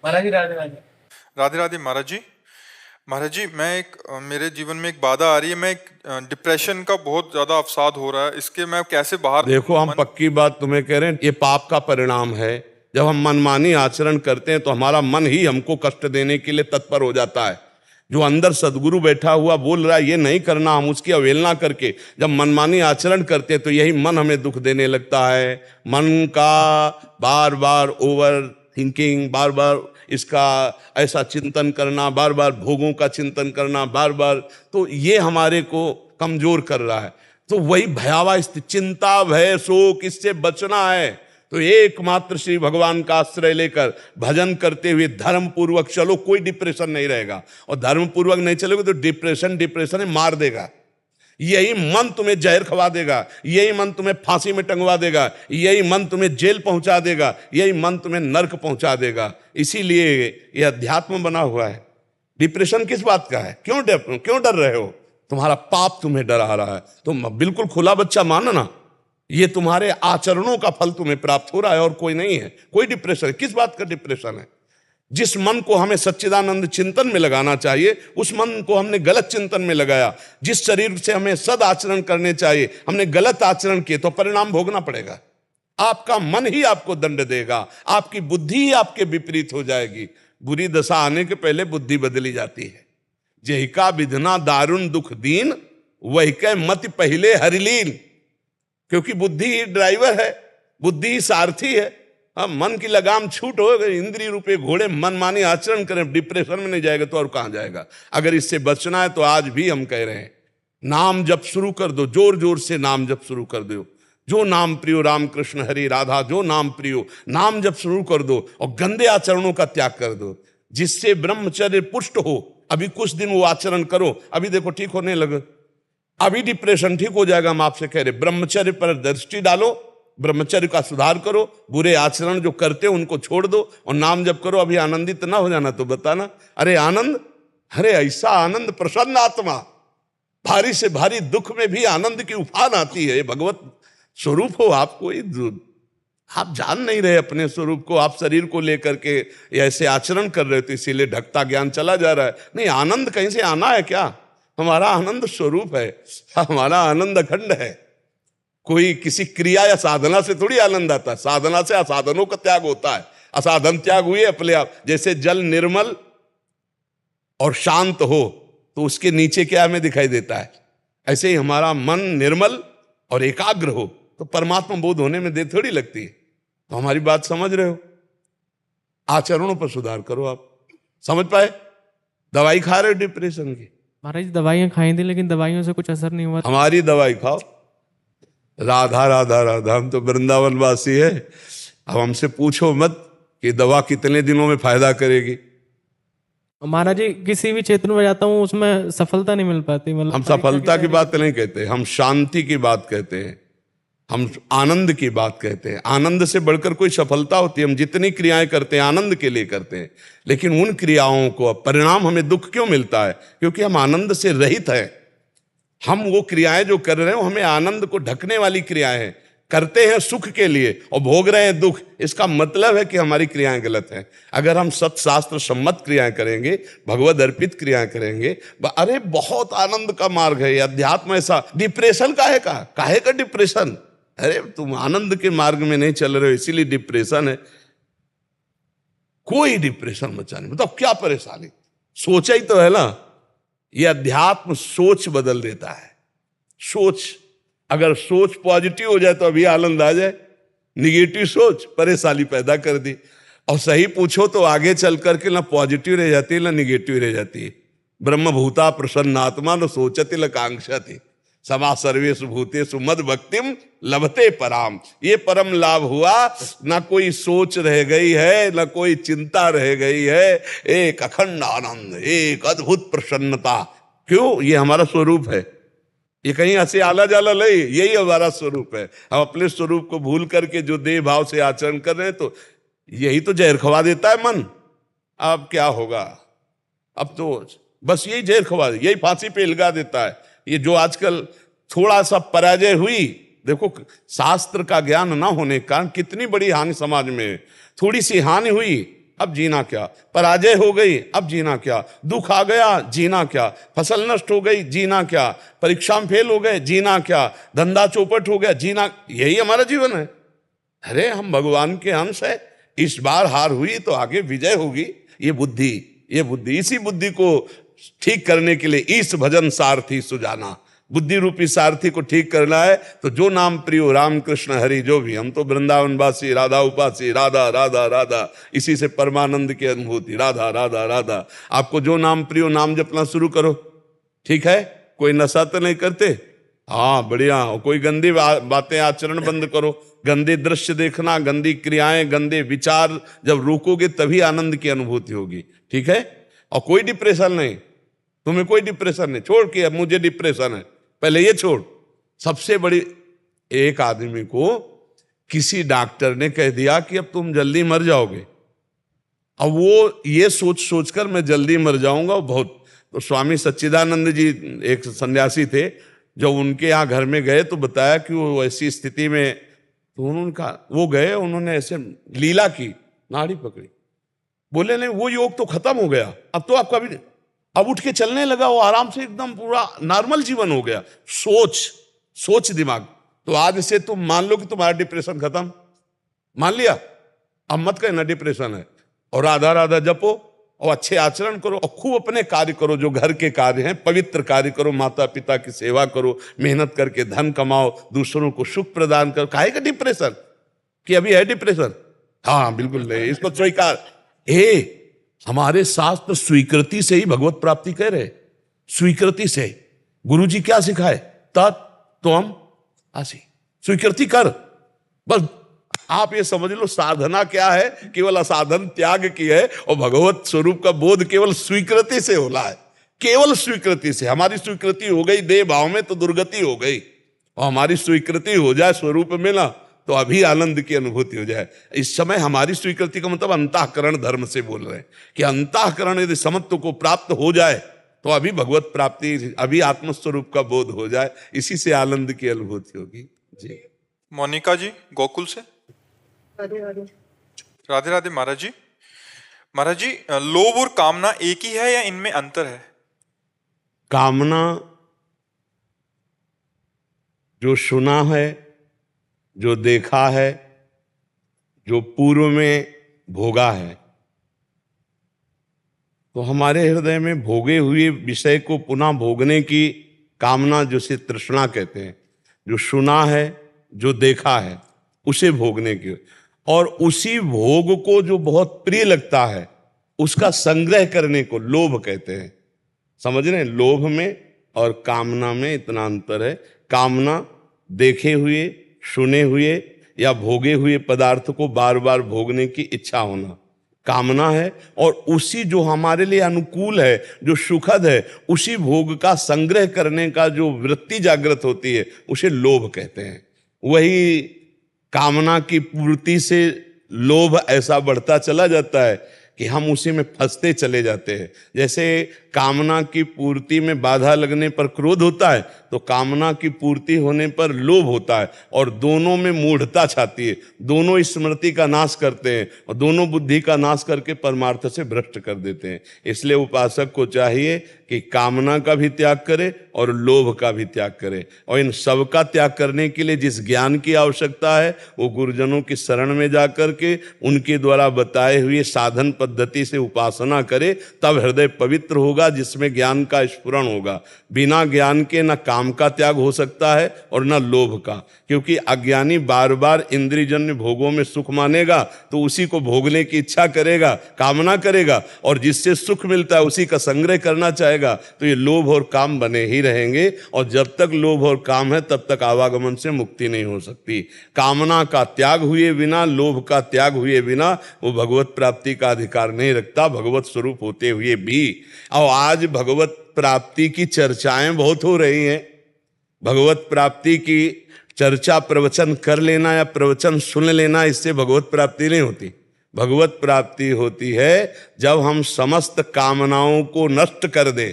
महाराज जी राधे राधे। राधे राधे महाराज जी। महाराज जी, मैं एक मेरे जीवन में एक बाधा आ रही है। मैं एक डिप्रेशन का बहुत ज्यादा अवसाद हो रहा है। इसके मैं कैसे बाहर देखो, निकलूं? हम पक्की बात तुम्हें कह रहे हैं, ये पाप का परिणाम है। जब हम मनमानी आचरण करते हैं तो हमारा मन ही हमको कष्ट देने के लिए तत्पर हो जाता है। जो अंदर सदगुरु बैठा हुआ बोल रहा है ये नहीं करना, हम उसकी अवहेलना करके जब मनमानी आचरण करते हैं तो यही मन हमें दुख देने लगता है। मन का बार बार ओवर थिंकिंग, बार बार इसका ऐसा चिंतन करना, बार बार भोगों का चिंतन करना, बार बार, तो ये हमारे को कमजोर कर रहा है। तो वही भयावह स्थिति, चिंता भय शोक, इससे बचना है तो एकमात्र श्री भगवान का आश्रय लेकर भजन करते हुए धर्म पूर्वक चलो, कोई डिप्रेशन नहीं रहेगा। और धर्म पूर्वक नहीं चलोगे तो डिप्रेशन मार देगा। यही मन तुम्हें जहर खवा देगा, यही मन तुम्हें फांसी में टंगवा देगा, यही मन तुम्हें जेल पहुंचा देगा, यही मन तुम्हें नरक पहुंचा देगा। इसीलिए यह अध्यात्म बना हुआ है। डिप्रेशन किस बात का है? क्यों डर रहे हो? तुम्हारा पाप तुम्हें डरा रहा है। तुम बिल्कुल खुला बच्चा मानना, ये तुम्हारे आचरणों का फल तुम्हें प्राप्त हो रहा है और कोई नहीं है। कोई डिप्रेशन, किस बात का डिप्रेशन है? जिस मन को हमें सच्चिदानंद चिंतन में लगाना चाहिए उस मन को हमने गलत चिंतन में लगाया। जिस शरीर से हमें सद आचरण करने चाहिए हमने गलत आचरण किए तो परिणाम भोगना पड़ेगा। आपका मन ही आपको दंड देगा, आपकी बुद्धि ही आपके विपरीत हो जाएगी। बुरी दशा आने के पहले बुद्धि बदली जाती है। जही का विधना दारुण दुख दीन, वही के मत पहले हरिलीन। क्योंकि बुद्धि ही ड्राइवर है, बुद्धि ही सारथी है। हम मन की लगाम छूट हो गई, इंद्रिय रूपे घोड़े मनमानी आचरण करें, डिप्रेशन में नहीं जाएगा तो और कहां जाएगा? अगर इससे बचना है तो आज भी हम कह रहे हैं, नाम जप शुरू कर दो, जोर जोर से नाम जप शुरू कर दो। जो नाम प्रियो राम कृष्ण हरि राधा, जो नाम प्रियो, नाम जप शुरू कर दो और गंदे आचरणों का त्याग कर दो, जिससे ब्रह्मचर्य पुष्ट हो। अभी कुछ दिन वो आचरण करो, अभी देखो ठीक होने लगे, अभी डिप्रेशन ठीक हो जाएगा। हम आपसे कह रहे ब्रह्मचर्य पर दृष्टि डालो, ब्रह्मचर्य का सुधार करो, बुरे आचरण जो करते हो उनको छोड़ दो और नाम जप करो। अभी आनंदित ना हो जाना तो बताना, अरे आनंद, अरे ऐसा आनंद, प्रसन्न आत्मा, भारी से भारी दुख में भी आनंद की उफान आती है। भगवत स्वरूप हो आप, कोई आप जान नहीं रहे अपने स्वरूप को। आप शरीर को लेकर के ऐसे आचरण कर रहे हो तो इसीलिए ढकता ज्ञान चला जा रहा है। नहीं, आनंद कहीं से आना है क्या? हमारा आनंद स्वरूप है, हमारा आनंद अखंड है। कोई किसी क्रिया या साधना से थोड़ी आनंद आता है, साधना से असाधनों का त्याग होता है। असाधन त्याग हुए अपने आप। जैसे जल निर्मल और शांत हो तो उसके नीचे क्या हमें दिखाई देता है, ऐसे ही हमारा मन निर्मल और एकाग्र हो तो परमात्मा बोध होने में देर थोड़ी लगती है। तो हमारी बात समझ रहे हो? आचरणों पर सुधार करो। आप समझ पाए? दवाई खा रहे हो डिप्रेशन की? महाराज जी दवाइयाँ खाई थी लेकिन दवाइयों से कुछ असर नहीं हुआ। हमारी दवाई खाओ, राधा राधा राधा। हम तो वृंदावन वासी है। अब हमसे पूछो मत कि दवा कितने दिनों में फायदा करेगी। महाराज जी किसी भी क्षेत्र में जाता हूँ उसमें सफलता नहीं मिल पाती। मतलब हम सफलता की बात नहीं कहते, हम शांति की बात कहते हैं, हम आनंद की बात कहते हैं। आनंद से बढ़कर कोई सफलता होती है? हम जितनी क्रियाएं करते हैं आनंद के लिए करते हैं, लेकिन उन क्रियाओं को परिणाम हमें दुख क्यों मिलता है? क्योंकि हम आनंद से रहित हैं। हम वो क्रियाएं जो कर रहे हो हमें आनंद को ढकने वाली क्रियाएं हैं, करते हैं सुख के लिए और भोग रहे हैं दुख। इसका मतलब है कि हमारी क्रियाएं गलत हैं। अगर हम सत्शास्त्र सम्मत क्रियाएं करेंगे, भगवद अर्पित क्रियाएं करेंगे, अरे बहुत आनंद का मार्ग है ये अध्यात्म। ऐसा डिप्रेशन काहे का डिप्रेशन? अरे तुम आनंद के मार्ग में नहीं चल रहे हो इसीलिए डिप्रेशन है। कोई डिप्रेशन मचा नहीं। मतलब क्या परेशानी? सोचा ही तो है ना। ये अध्यात्म सोच बदल देता है। सोच, अगर सोच पॉजिटिव हो जाए तो अभी आनंद आ जाए, निगेटिव सोच परेशानी पैदा कर दी। और सही पूछो तो आगे चल करके ना पॉजिटिव रह जाती है ना निगेटिव रह जाती है। ब्रह्म भूता प्रसन्नात्मा न सोचति ल कांक्षति, समा सर्वेषु भूतेषु मद भक्तिम लभते पराम। ये परम लाभ हुआ, ना कोई सोच रह गई है ना कोई चिंता रह गई है। एक अखंड आनंद, एक अद्भुत प्रसन्नता। क्यों? ये हमारा स्वरूप है। ये कहीं ऐसे आला जाला नहीं, यही हमारा स्वरूप है। हम अपने स्वरूप को भूल करके जो देह भाव से आचरण कर रहे हैं तो यही तो जहर खवा देता है मन। अब क्या होगा? अब तो बस यही जहर खवा, यही फांसी पे लगा देता है। ये जो आजकल थोड़ा सा पराजय हुई, देखो शास्त्र का ज्ञान ना होने के कारण कितनी बड़ी हानि समाज में है। थोड़ी सी हानि हुई, अब जीना क्या, पराजय हो गई अब जीना क्या, दुख आ गया जीना क्या, फसल नष्ट हो गई जीना क्या, परीक्षा में फेल हो गए जीना क्या, धंधा चौपट हो गया जीना, यही हमारा जीवन है। अरे हम भगवान के अंश है, इस बार हार हुई तो आगे विजय होगी। ये बुद्धि, इसी बुद्धि को ठीक करने के लिए ईश भजन सारथी सुजाना, बुद्धि रूपी सारथी को ठीक करना है। तो जो नाम प्रियो राम कृष्ण हरि जो भी, हम तो वृंदावन वासी राधा उपासी, राधा राधा राधा, इसी से परमानंद की अनुभूति, राधा राधा राधा। आपको जो नाम प्रियो नाम जपना शुरू करो, ठीक है। कोई नशा तो नहीं करते, हाँ बढ़िया। कोई गंदी बातें आचरण बंद करो, गंदे दृश्य देखना, गंदी क्रियाएं, गंदे विचार जब रोकोगे तभी आनंद की अनुभूति होगी, ठीक है। और कोई डिप्रेशन नहीं, तुम्हें कोई डिप्रेशन नहीं, छोड़ के अब मुझे डिप्रेशन है, पहले ये छोड़। सबसे बड़ी, एक आदमी को किसी डॉक्टर ने कह दिया कि अब तुम जल्दी मर जाओगे। अब वो ये सोच कर मैं जल्दी मर जाऊंगा बहुत। तो स्वामी सच्चिदानंद जी एक सन्यासी थे, जब उनके यहाँ घर में गए तो बताया कि वो ऐसी स्थिति में, तो उन्होंने वो गए, उन्होंने ऐसे लीला की, नाड़ी पकड़ी, बोले नहीं वो योग तो खत्म हो गया, अब तो आपका भी, अब उठ के चलने लगा, वो आराम से एकदम पूरा नॉर्मल जीवन हो गया। सोच दिमाग। तो आज से तुम मान लो कि तुम्हारा डिप्रेशन खत्म, मान लिया, अब मत कहना डिप्रेशन है। और राधा राधा जपो और अच्छे आचरण करो और खूब अपने कार्य करो, जो घर के कार्य हैं पवित्र कार्य करो, माता पिता की सेवा करो, मेहनत करके धन कमाओ, दूसरों को सुख प्रदान करो। काहे का डिप्रेशन कि अभी है डिप्रेशन? हाँ बिल्कुल नहीं, इसको स्वीकार। हमारे शास्त्र स्वीकृति से ही भगवत प्राप्ति कह रहे, स्वीकृति से। गुरु जी क्या सिखाए? तत्त्वम आसी, स्वीकृति कर। बस आप ये समझ लो साधना क्या है, केवल असाधन त्याग की है, और भगवत स्वरूप का बोध केवल स्वीकृति से होला है, केवल स्वीकृति से। हमारी स्वीकृति हो गई देह भाव में तो दुर्गति हो गई, और हमारी स्वीकृति हो जाए स्वरूप में ना, तो अभी आनंद की अनुभूति हो जाए। इस समय हमारी स्वीकृति का मतलब अंतःकरण धर्म से बोल रहे हैं कि अंतःकरण यदि समत्व को प्राप्त हो जाए तो अभी भगवत प्राप्ति, अभी आत्मस्वरूप का बोध हो जाए, इसी से आनंद की अनुभूति होगी। जी मोनिका जी गोकुल से। राधे राधे महाराज जी। महाराज जी, लोभ और कामना एक ही है या इनमें अंतर है? कामना जो सुना है, जो देखा है, जो पूर्व में भोगा है, तो हमारे हृदय में भोगे हुए विषय को पुनः भोगने की कामना, जिसे तृष्णा कहते हैं, जो सुना है, जो देखा है, उसे भोगने की, और उसी भोग को जो बहुत प्रिय लगता है उसका संग्रह करने को लोभ कहते हैं। समझ रहे हैं? लोभ में और कामना में इतना अंतर है। कामना देखे हुए, सुने हुए या भोगे हुए पदार्थ को बार बार भोगने की इच्छा होना कामना है, और उसी जो हमारे लिए अनुकूल है, जो सुखद है, उसी भोग का संग्रह करने का जो वृत्ति जागृत होती है उसे लोभ कहते हैं। वही कामना की पूर्ति से लोभ ऐसा बढ़ता चला जाता है कि हम उसी में फंसते चले जाते हैं। जैसे कामना की पूर्ति में बाधा लगने पर क्रोध होता है, तो कामना की पूर्ति होने पर लोभ होता है, और दोनों में मूढ़ता छाती है। दोनों स्मृति का नाश करते हैं और दोनों बुद्धि का नाश करके परमार्थ से भ्रष्ट कर देते हैं। इसलिए उपासक को चाहिए कि कामना का भी त्याग करे और लोभ का भी त्याग करे, और इन सब का त्याग करने के लिए जिस ज्ञान की आवश्यकता है वो गुरुजनों की शरण में जाकर के उनके द्वारा बताए हुए साधन पद्धति से उपासना करे, तब हृदय पवित्र होगा, जिसमें ज्ञान का स्फुरण होगा। बिना ज्ञान के न काम का त्याग हो सकता है और न लोभ का, क्योंकि अज्ञानी बार बार इंद्रियजन्य भोगों में सुख मानेगा तो उसी को भोगने की इच्छा करेगा, कामना करेगा, और जिससे सुख मिलता है उसी का संग्रह करना चाहेगा। तो ये लोभ और काम बने ही रहेंगे, और जब तक लोभ और काम है तब तक आवागमन से मुक्ति नहीं हो सकती। कामना का त्याग हुए बिना, लोभ का त्याग हुए बिना वो भगवत प्राप्ति का अधिकार नहीं रखता, भगवत स्वरूप होते हुए भी। और आज भगवत प्राप्ति की चर्चाएं बहुत हो रही हैं। भगवत प्राप्ति की चर्चा प्रवचन कर लेना या प्रवचन सुन लेना, इससे भगवत प्राप्ति नहीं होती। भगवत प्राप्ति होती है जब हम समस्त कामनाओं को नष्ट कर दे,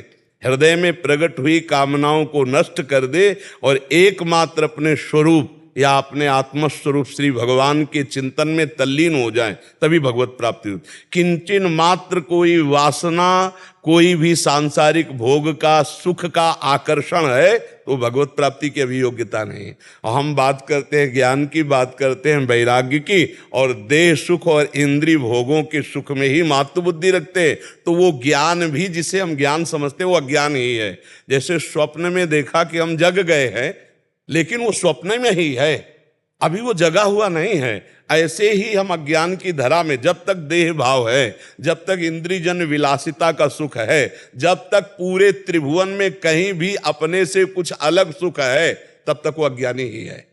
हृदय में प्रकट हुई कामनाओं को नष्ट कर दे, और एकमात्र अपने स्वरूप या अपने आत्मस्वरूप श्री भगवान के चिंतन में तल्लीन हो जाएं, तभी भगवत प्राप्ति होती। किंचन मात्र कोई वासना, कोई भी सांसारिक भोग का, सुख का आकर्षण है तो भगवत प्राप्ति की अभी योग्यता नहीं है। और हम बात करते हैं ज्ञान की, बात करते हैं वैराग्य की, और देह सुख और इंद्रिय भोगों के सुख में ही मात्र बुद्धि रखते हैं, तो वो ज्ञान भी जिसे हम ज्ञान समझते हैं वो अज्ञान ही है। जैसे स्वप्न में देखा कि हम जग गए हैं, लेकिन वो स्वप्न में ही है, अभी वो जगा हुआ नहीं है। ऐसे ही हम अज्ञान की धरा में जब तक देह भाव है, जब तक इंद्रियजन्य विलासिता का सुख है, जब तक पूरे त्रिभुवन में कहीं भी अपने से कुछ अलग सुख है, तब तक वो अज्ञानी ही है।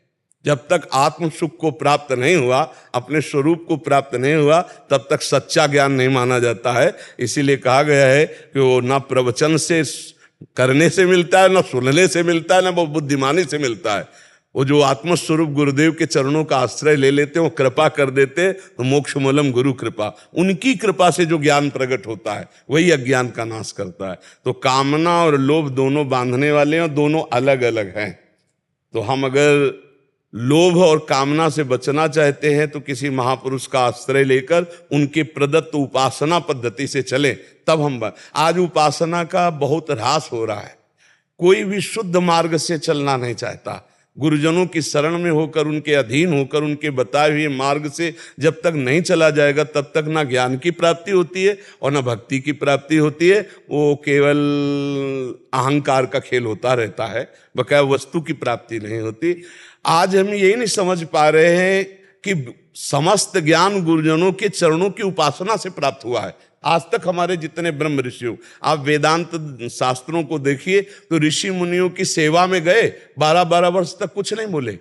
जब तक आत्म सुख को प्राप्त नहीं हुआ, अपने स्वरूप को प्राप्त नहीं हुआ, तब तक सच्चा ज्ञान नहीं माना जाता है। इसीलिए कहा गया है कि वो ना प्रवचन से करने से मिलता है, ना सुनने से मिलता है, ना वो बुद्धिमानी से मिलता है। वो जो आत्मस्वरूप गुरुदेव के चरणों का आश्रय ले लेते हैं, वो कृपा कर देते हैं, तो मोक्ष मूलम गुरु कृपा, उनकी कृपा से जो ज्ञान प्रकट होता है वही अज्ञान का नाश करता है। तो कामना और लोभ दोनों बांधने वाले हैं और दोनों अलग अलग हैं। तो हम अगर लोभ और कामना से बचना चाहते हैं तो किसी महापुरुष का आश्रय लेकर उनके प्रदत्त उपासना पद्धति से चले, तब हम। आज उपासना का बहुत ह्रास हो रहा है, कोई भी शुद्ध मार्ग से चलना नहीं चाहता। गुरुजनों की शरण में होकर, उनके अधीन होकर, उनके बताए हुए मार्ग से जब तक नहीं चला जाएगा, तब तक ना ज्ञान की प्राप्ति होती है और ना भक्ति की प्राप्ति होती है। वो केवल अहंकार का खेल होता रहता है, बकाया वस्तु की प्राप्ति नहीं होती। आज हम यही नहीं समझ पा रहे हैं कि समस्त ज्ञान गुरुजनों के चरणों की उपासना से प्राप्त हुआ है। आज तक हमारे जितने ब्रह्म ऋषियों, आप वेदांत शास्त्रों को देखिए तो ऋषि मुनियों की सेवा में गए, 12-12 वर्ष तक कुछ नहीं बोले,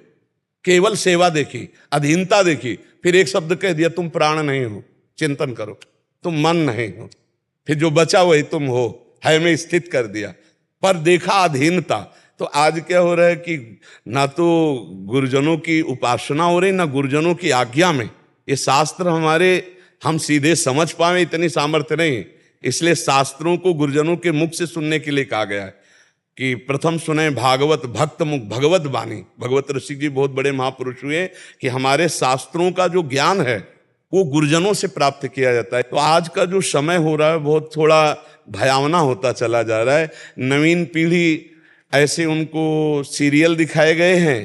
केवल सेवा देखी, अधीनता देखी, फिर एक शब्द कह दिया, तुम प्राण नहीं हो, चिंतन करो, तुम मन नहीं हो, फिर जो बचा वही तुम हो, है में स्थित कर दिया, पर देखा अधीनता। तो आज क्या हो रहा है कि ना तो गुरुजनों की उपासना हो रही, ना गुरुजनों की आज्ञा में ये शास्त्र हमारे हम सीधे समझ पाए, इतनी सामर्थ्य नहीं। इसलिए शास्त्रों को गुरुजनों के मुख से सुनने के लिए कहा गया है कि प्रथम सुने भागवत भक्त मुख भगवत वाणी। भगवत ऋषि जी बहुत बड़े महापुरुष हुए कि हमारे शास्त्रों का जो ज्ञान है वो गुरुजनों से प्राप्त किया जाता है। तो आज का जो समय हो रहा है बहुत थोड़ा भयावना होता चला जा रहा है। नवीन पीढ़ी ऐसे उनको सीरियल दिखाए गए हैं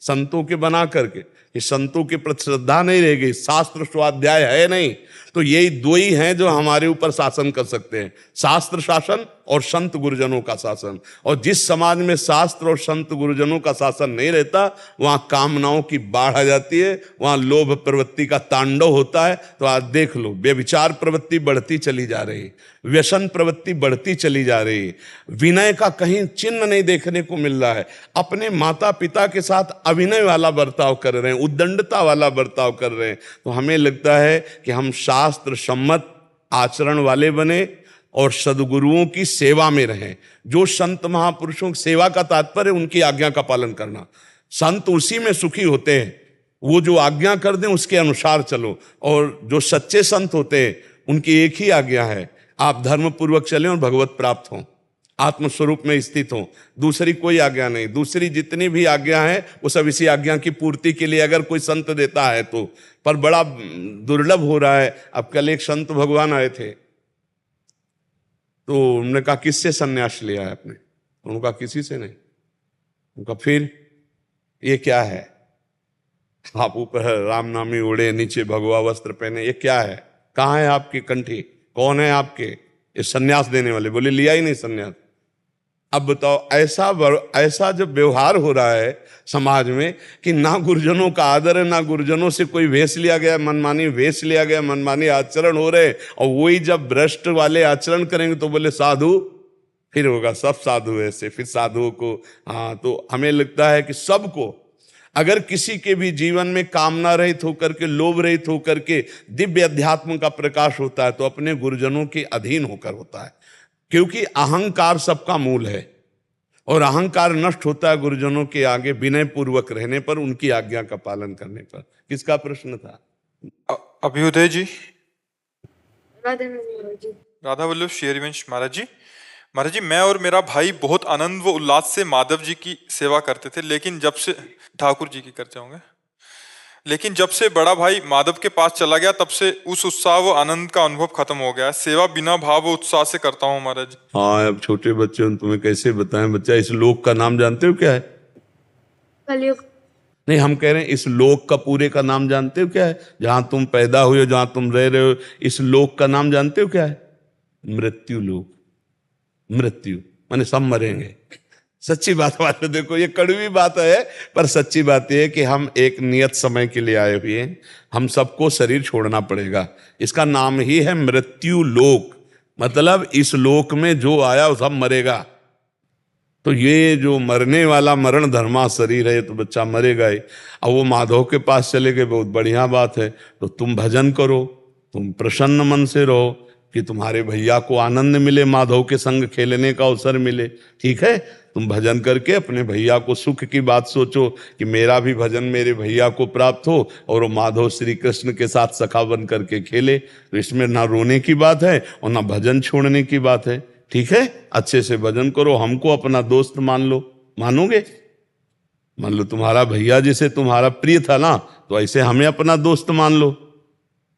संतों के बना करके कि संतों के प्रति श्रद्धा नहीं रह गई, शास्त्र स्वाध्याय है नहीं। तो यही दो ही हैं जो हमारे ऊपर शासन कर सकते हैं, शास्त्र शासन और संत गुरुजनों का शासन। और जिस समाज में शास्त्र और संत गुरुजनों का शासन नहीं रहता, वहां कामनाओं की बाढ़ आ जाती है, वहां लोभ प्रवृत्ति का तांडव होता है। तो आज देख लो, व्यभिचार प्रवृत्ति बढ़ती चली जा रही, व्यसन प्रवृत्ति बढ़ती चली जा रही, विनय का कहीं चिन्ह नहीं देखने को मिल रहा है। अपने माता पिता के साथ अभिनय वाला बर्ताव कर रहे हैं, उद्दंडता वाला बर्ताव कर रहे हैं। तो हमें लगता है कि हम शास्त्र सम्मत आचरण वाले बने और सदगुरुओं की सेवा में रहें। जो संत महापुरुषों की सेवा का तात्पर्य उनकी आज्ञा का पालन करना। संत उसी में सुखी होते हैं, वो जो आज्ञा कर दें उसके अनुसार चलो। और जो सच्चे संत होते हैं उनकी एक ही आज्ञा है, आप धर्म पूर्वक चलें और भगवत प्राप्त हों, आत्मस्वरूप में स्थित हों। दूसरी कोई आज्ञा नहीं, दूसरी जितनी भी आज्ञा है वो सब इसी आज्ञा की पूर्ति के लिए अगर कोई संत देता है तो। पर बड़ा दुर्लभ हो रहा है। अब कल एक संत भगवान आए थे, तो उन्होंने कहा किससे संन्यास लिया है आपने? उन्होंने कहा किसी से नहीं। उनका फिर ये क्या है? आप ऊपर राम नामी उड़े, नीचे भगवा वस्त्र पहने, ये क्या है? कहाँ है आपकी कंठी? कौन है आपके ये संन्यास देने वाले? बोले लिया ही नहीं संन्यास। अब बताओ, ऐसा जब व्यवहार हो रहा है समाज में कि ना गुरुजनों का आदर है, ना गुरुजनों से कोई वेश लिया गया, मनमानी वेश लिया गया, मनमानी आचरण हो रहे, और वही जब भ्रष्ट वाले आचरण करेंगे तो बोले साधु, फिर होगा सब साधु ऐसे, फिर साधुओं को। हाँ, तो हमें लगता है कि सबको, अगर किसी के भी जीवन में कामना रहित होकर के, लोभ रहित होकर के दिव्य अध्यात्म का प्रकाश होता है तो अपने गुरुजनों के अधीन होकर होता है। क्योंकि अहंकार सबका मूल है और अहंकार नष्ट होता है गुरुजनों के आगे विनय पूर्वक रहने पर, उनकी आज्ञा का पालन करने पर। किसका प्रश्न था? अभ्युदय जी। राधा वल्लभ शेरवंश महाराज जी, महाराज जी, मैं और मेरा भाई बहुत आनंद व उल्लास से माधव जी की सेवा करते थे, लेकिन जब से ठाकुर जी की करते होंगे, लेकिन जब से बड़ा भाई माधव के पास चला गया तब से उस उत्साह व आनंद का अनुभव खत्म हो गया है। सेवा बिना भाव व उत्साह से करता हूँ महाराज जी। हाँ, अब छोटे बच्चे हैं, तुम्हें कैसे बताएं। बच्चा, इस लोक का नाम जानते हो क्या है? कलयुग। नहीं, हम कह रहे हैं इस लोक का पूरे का नाम जानते हो क्या है? जहां तुम पैदा हुए हो, जहां तुम रह रहे हो, इस लोक का नाम जानते हो क्या है? मृत्यु लोक। मृत्यु माने सब मरेंगे। सच्ची बात है, देखो ये कड़वी बात है, पर सच्ची बात यह है कि हम एक नियत समय के लिए आए हुए हैं, हम सबको शरीर छोड़ना पड़ेगा। इसका नाम ही है मृत्यु लोक, मतलब इस लोक में जो आया वो सब मरेगा। तो ये जो मरने वाला मरण धर्मा शरीर है, तो बच्चा मरेगा ही। अब वो माधव के पास चले गए, बहुत बढ़िया बात है। तो तुम भजन करो, तुम प्रसन्न मन से रहो कि तुम्हारे भैया को आनंद मिले, माधव के संग खेलने का अवसर मिले। ठीक है, तुम भजन करके अपने भैया को सुख की बात सोचो कि मेरा भी भजन मेरे भैया को प्राप्त हो और वो माधव श्री कृष्ण के साथ सखा बन करके खेले। तो इसमें ना रोने की बात है और ना भजन छोड़ने की बात है। ठीक है, अच्छे से भजन करो, हमको अपना दोस्त मान लो। मानोगे? मान लो तुम्हारा भैया जैसे तुम्हारा प्रिय था ना, तो ऐसे हमें अपना दोस्त मान लो,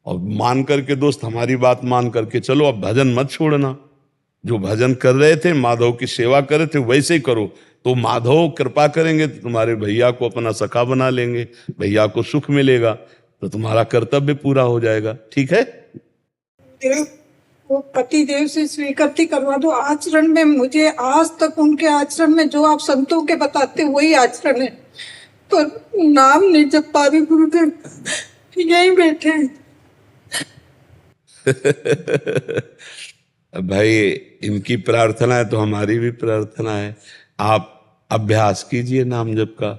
और मान करके दोस्त हमारी बात मान करके चलो। अब भजन मत छोड़ना। जो भजन कर रहे थे, माधव की सेवा कर रहे थे, वैसे ही करो। तो माधव कृपा करेंगे तो तुम्हारे भैया को अपना सखा बना लेंगे, भैया को सुख मिलेगा, तो तुम्हारा कर्तव्य पूरा हो जाएगा। ठीक है, वो पति देव से स्वीकृति करवा दो। आचरण में मुझे आज तक उनके आचरण में जो आप संतों के बताते वही आचरण है, पर नाम नहीं जप पा रही गुरुदेव, यही बैठे हैं। भाई इनकी प्रार्थना है तो हमारी भी प्रार्थना है। आप अभ्यास कीजिए नाम जप का।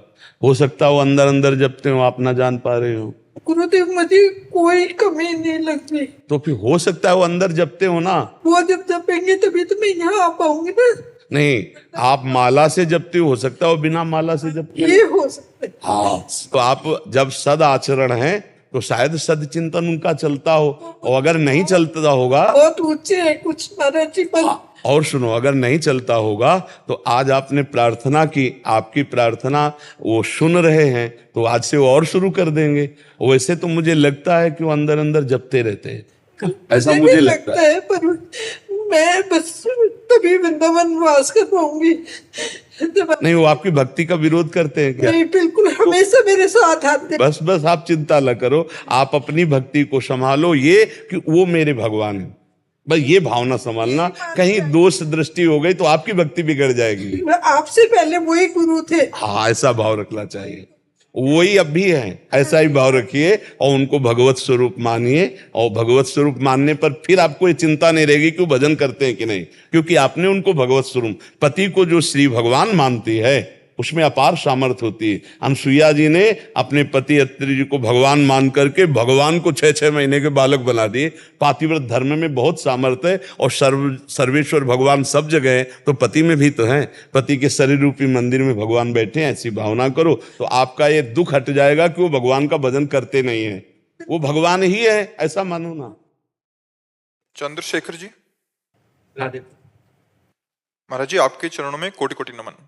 हो सकता है वो अंदर अंदर जपते हो, आप ना जान पा रहे हो। गुरुदेव मुझे कोई कमी नहीं लगती। तो फिर हो सकता है वो अंदर जपते हो ना। वो जब जपेंगे तभी तो मैं यहाँ आ पाऊंगी ना। नहीं, आप माला से जपते हो सकता है वो बिना माला से जपते ये हो सकता है। हाँ, तो आप जब सद आचरण है तो शायद सद चिंतन उनका चलता हो, और अगर नहीं चलता होगा, बहुत ऊंचे है कुछ महाराज जी, पर और सुनो, अगर नहीं चलता होगा तो आज आपने प्रार्थना की, आपकी प्रार्थना वो सुन रहे हैं, तो आज से वो और शुरू कर देंगे। वैसे तो मुझे लगता है कि वो अंदर अंदर जपते रहते हैं, ऐसा मुझे लगता है। पर मैं बस तभी वृंदावन वास कर पाऊंगी। नहीं, वो आपकी भक्ति का विरोध करते हैं क्या? नहीं, बिल्कुल हमेशा मेरे साथ आते। बस आप चिंता न करो, आप अपनी भक्ति को संभालो, ये कि वो मेरे भगवान है, बस ये भावना संभालना। कहीं दोष दृष्टि हो गई तो आपकी भक्ति बिगड़ जाएगी। आपसे पहले वही गुरु थे। हाँ, ऐसा भाव रखना चाहिए, वही अब भी है, ऐसा ही भाव रखिए और उनको भगवत स्वरूप मानिए। और भगवत स्वरूप मानने पर फिर आपको ये चिंता नहीं रहेगी कि वो भजन करते हैं कि नहीं, क्योंकि आपने उनको भगवत स्वरूप, पति को जो श्री भगवान मानती है उसमें अपार सामर्थ्य होती है। अनसुईया जी ने अपने पति अत्रि जी को भगवान मान करके भगवान को 6-6 महीने के बालक बना दिए। पातिव्रत धर्म में बहुत सामर्थ्य है, और सर्वेश्वर भगवान सब जगह है, तो पति में भी तो है। पति के शरीर रूपी मंदिर में भगवान बैठे हैं, ऐसी भावना करो तो आपका ये दुख हट जाएगा कि वो भगवान का भजन करते नहीं है, वो भगवान ही है, ऐसा मानो ना। चंद्रशेखर जी महाराज जी, आपके चरणों में कोटि कोटि नमन।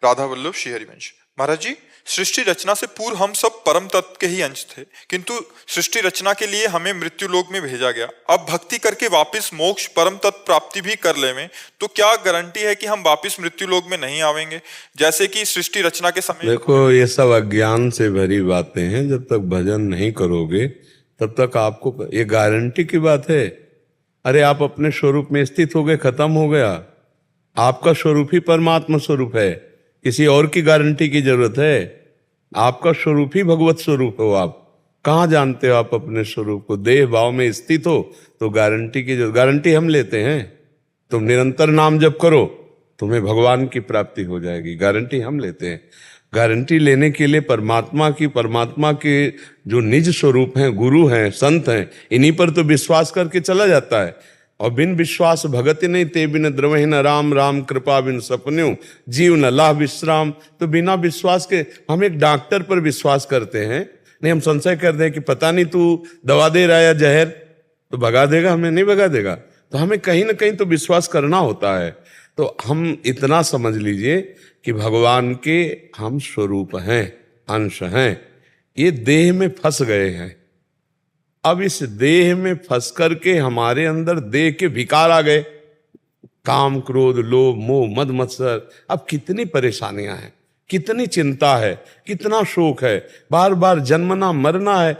राधा वल्लभ श्री हरिवंश महाराज जी, सृष्टि रचना से पूर्व हम सब परम तत्व के ही अंश थे, किंतु सृष्टि रचना के लिए हमें मृत्यु लोक में भेजा गया। अब भक्ति करके वापस मोक्ष परम तत्व प्राप्ति भी कर लें, तो क्या गारंटी है कि हम वापस मृत्यु लोक में नहीं आवेंगे, जैसे कि सृष्टि रचना के समय? देखो, ये सब अज्ञान से भरी बातें हैं। जब तक भजन नहीं करोगे तब तक आपको ये गारंटी की बात है। अरे आप अपने स्वरूप में स्थित हो गए, खत्म हो गया। आपका स्वरूप ही परमात्मा स्वरूप है, किसी और की गारंटी की जरूरत है? आपका स्वरूप ही भगवत स्वरूप हो। आप कहाँ जानते हो आप अपने स्वरूप को? देह भाव में स्थित हो तो गारंटी की जरूरत, गारंटी हम लेते हैं। तुम निरंतर नाम जप करो, तुम्हें भगवान की प्राप्ति हो जाएगी, गारंटी हम लेते हैं। गारंटी लेने के लिए परमात्मा के जो निज स्वरूप हैं, गुरु हैं, संत हैं, इन्हीं पर तो विश्वास करके चला जाता है। और बिन विश्वास भगत नहीं, ते बिन द्रवहि न राम, राम कृपा बिन सपन्यु, जीव न लाह विश्राम। तो बिना विश्वास के हम एक डॉक्टर पर विश्वास करते हैं, नहीं हम संशय करते हैं कि पता नहीं तू दवा दे रहा है या जहर, तो भगा देगा हमें? नहीं भगा देगा। तो हमें कहीं ना कहीं तो विश्वास करना होता है। तो हम इतना समझ लीजिए कि भगवान के हम स्वरूप हैं, अंश हैं। ये देह में फंस गए हैं। अब इस देह में फंस करके हमारे अंदर देह के विकार आ गए, काम, क्रोध, लोभ, मोह, मद, मत्सर। अब कितनी परेशानियां हैं, कितनी चिंता है, कितना शोक है, बार बार जन्मना मरना है,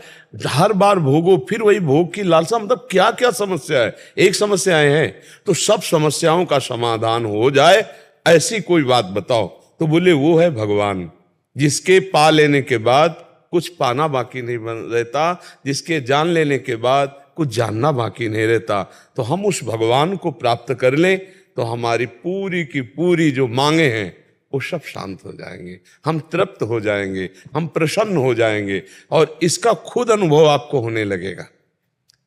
हर बार भोगो, फिर वही भोग की लालसा। मतलब क्या क्या समस्या है। एक समस्याएं हैं तो सब समस्याओं का समाधान हो जाए, ऐसी कोई बात बताओ। तो बोले वो है भगवान, जिसके पा लेने के बाद कुछ पाना बाकी नहीं रहता, जिसके जान लेने के बाद कुछ जानना बाकी नहीं रहता। तो हम उस भगवान को प्राप्त कर लें तो हमारी पूरी की पूरी जो मांगे हैं वो सब शांत हो जाएंगे, हम तृप्त हो जाएंगे, हम प्रसन्न हो जाएंगे। और इसका खुद अनुभव आपको होने लगेगा।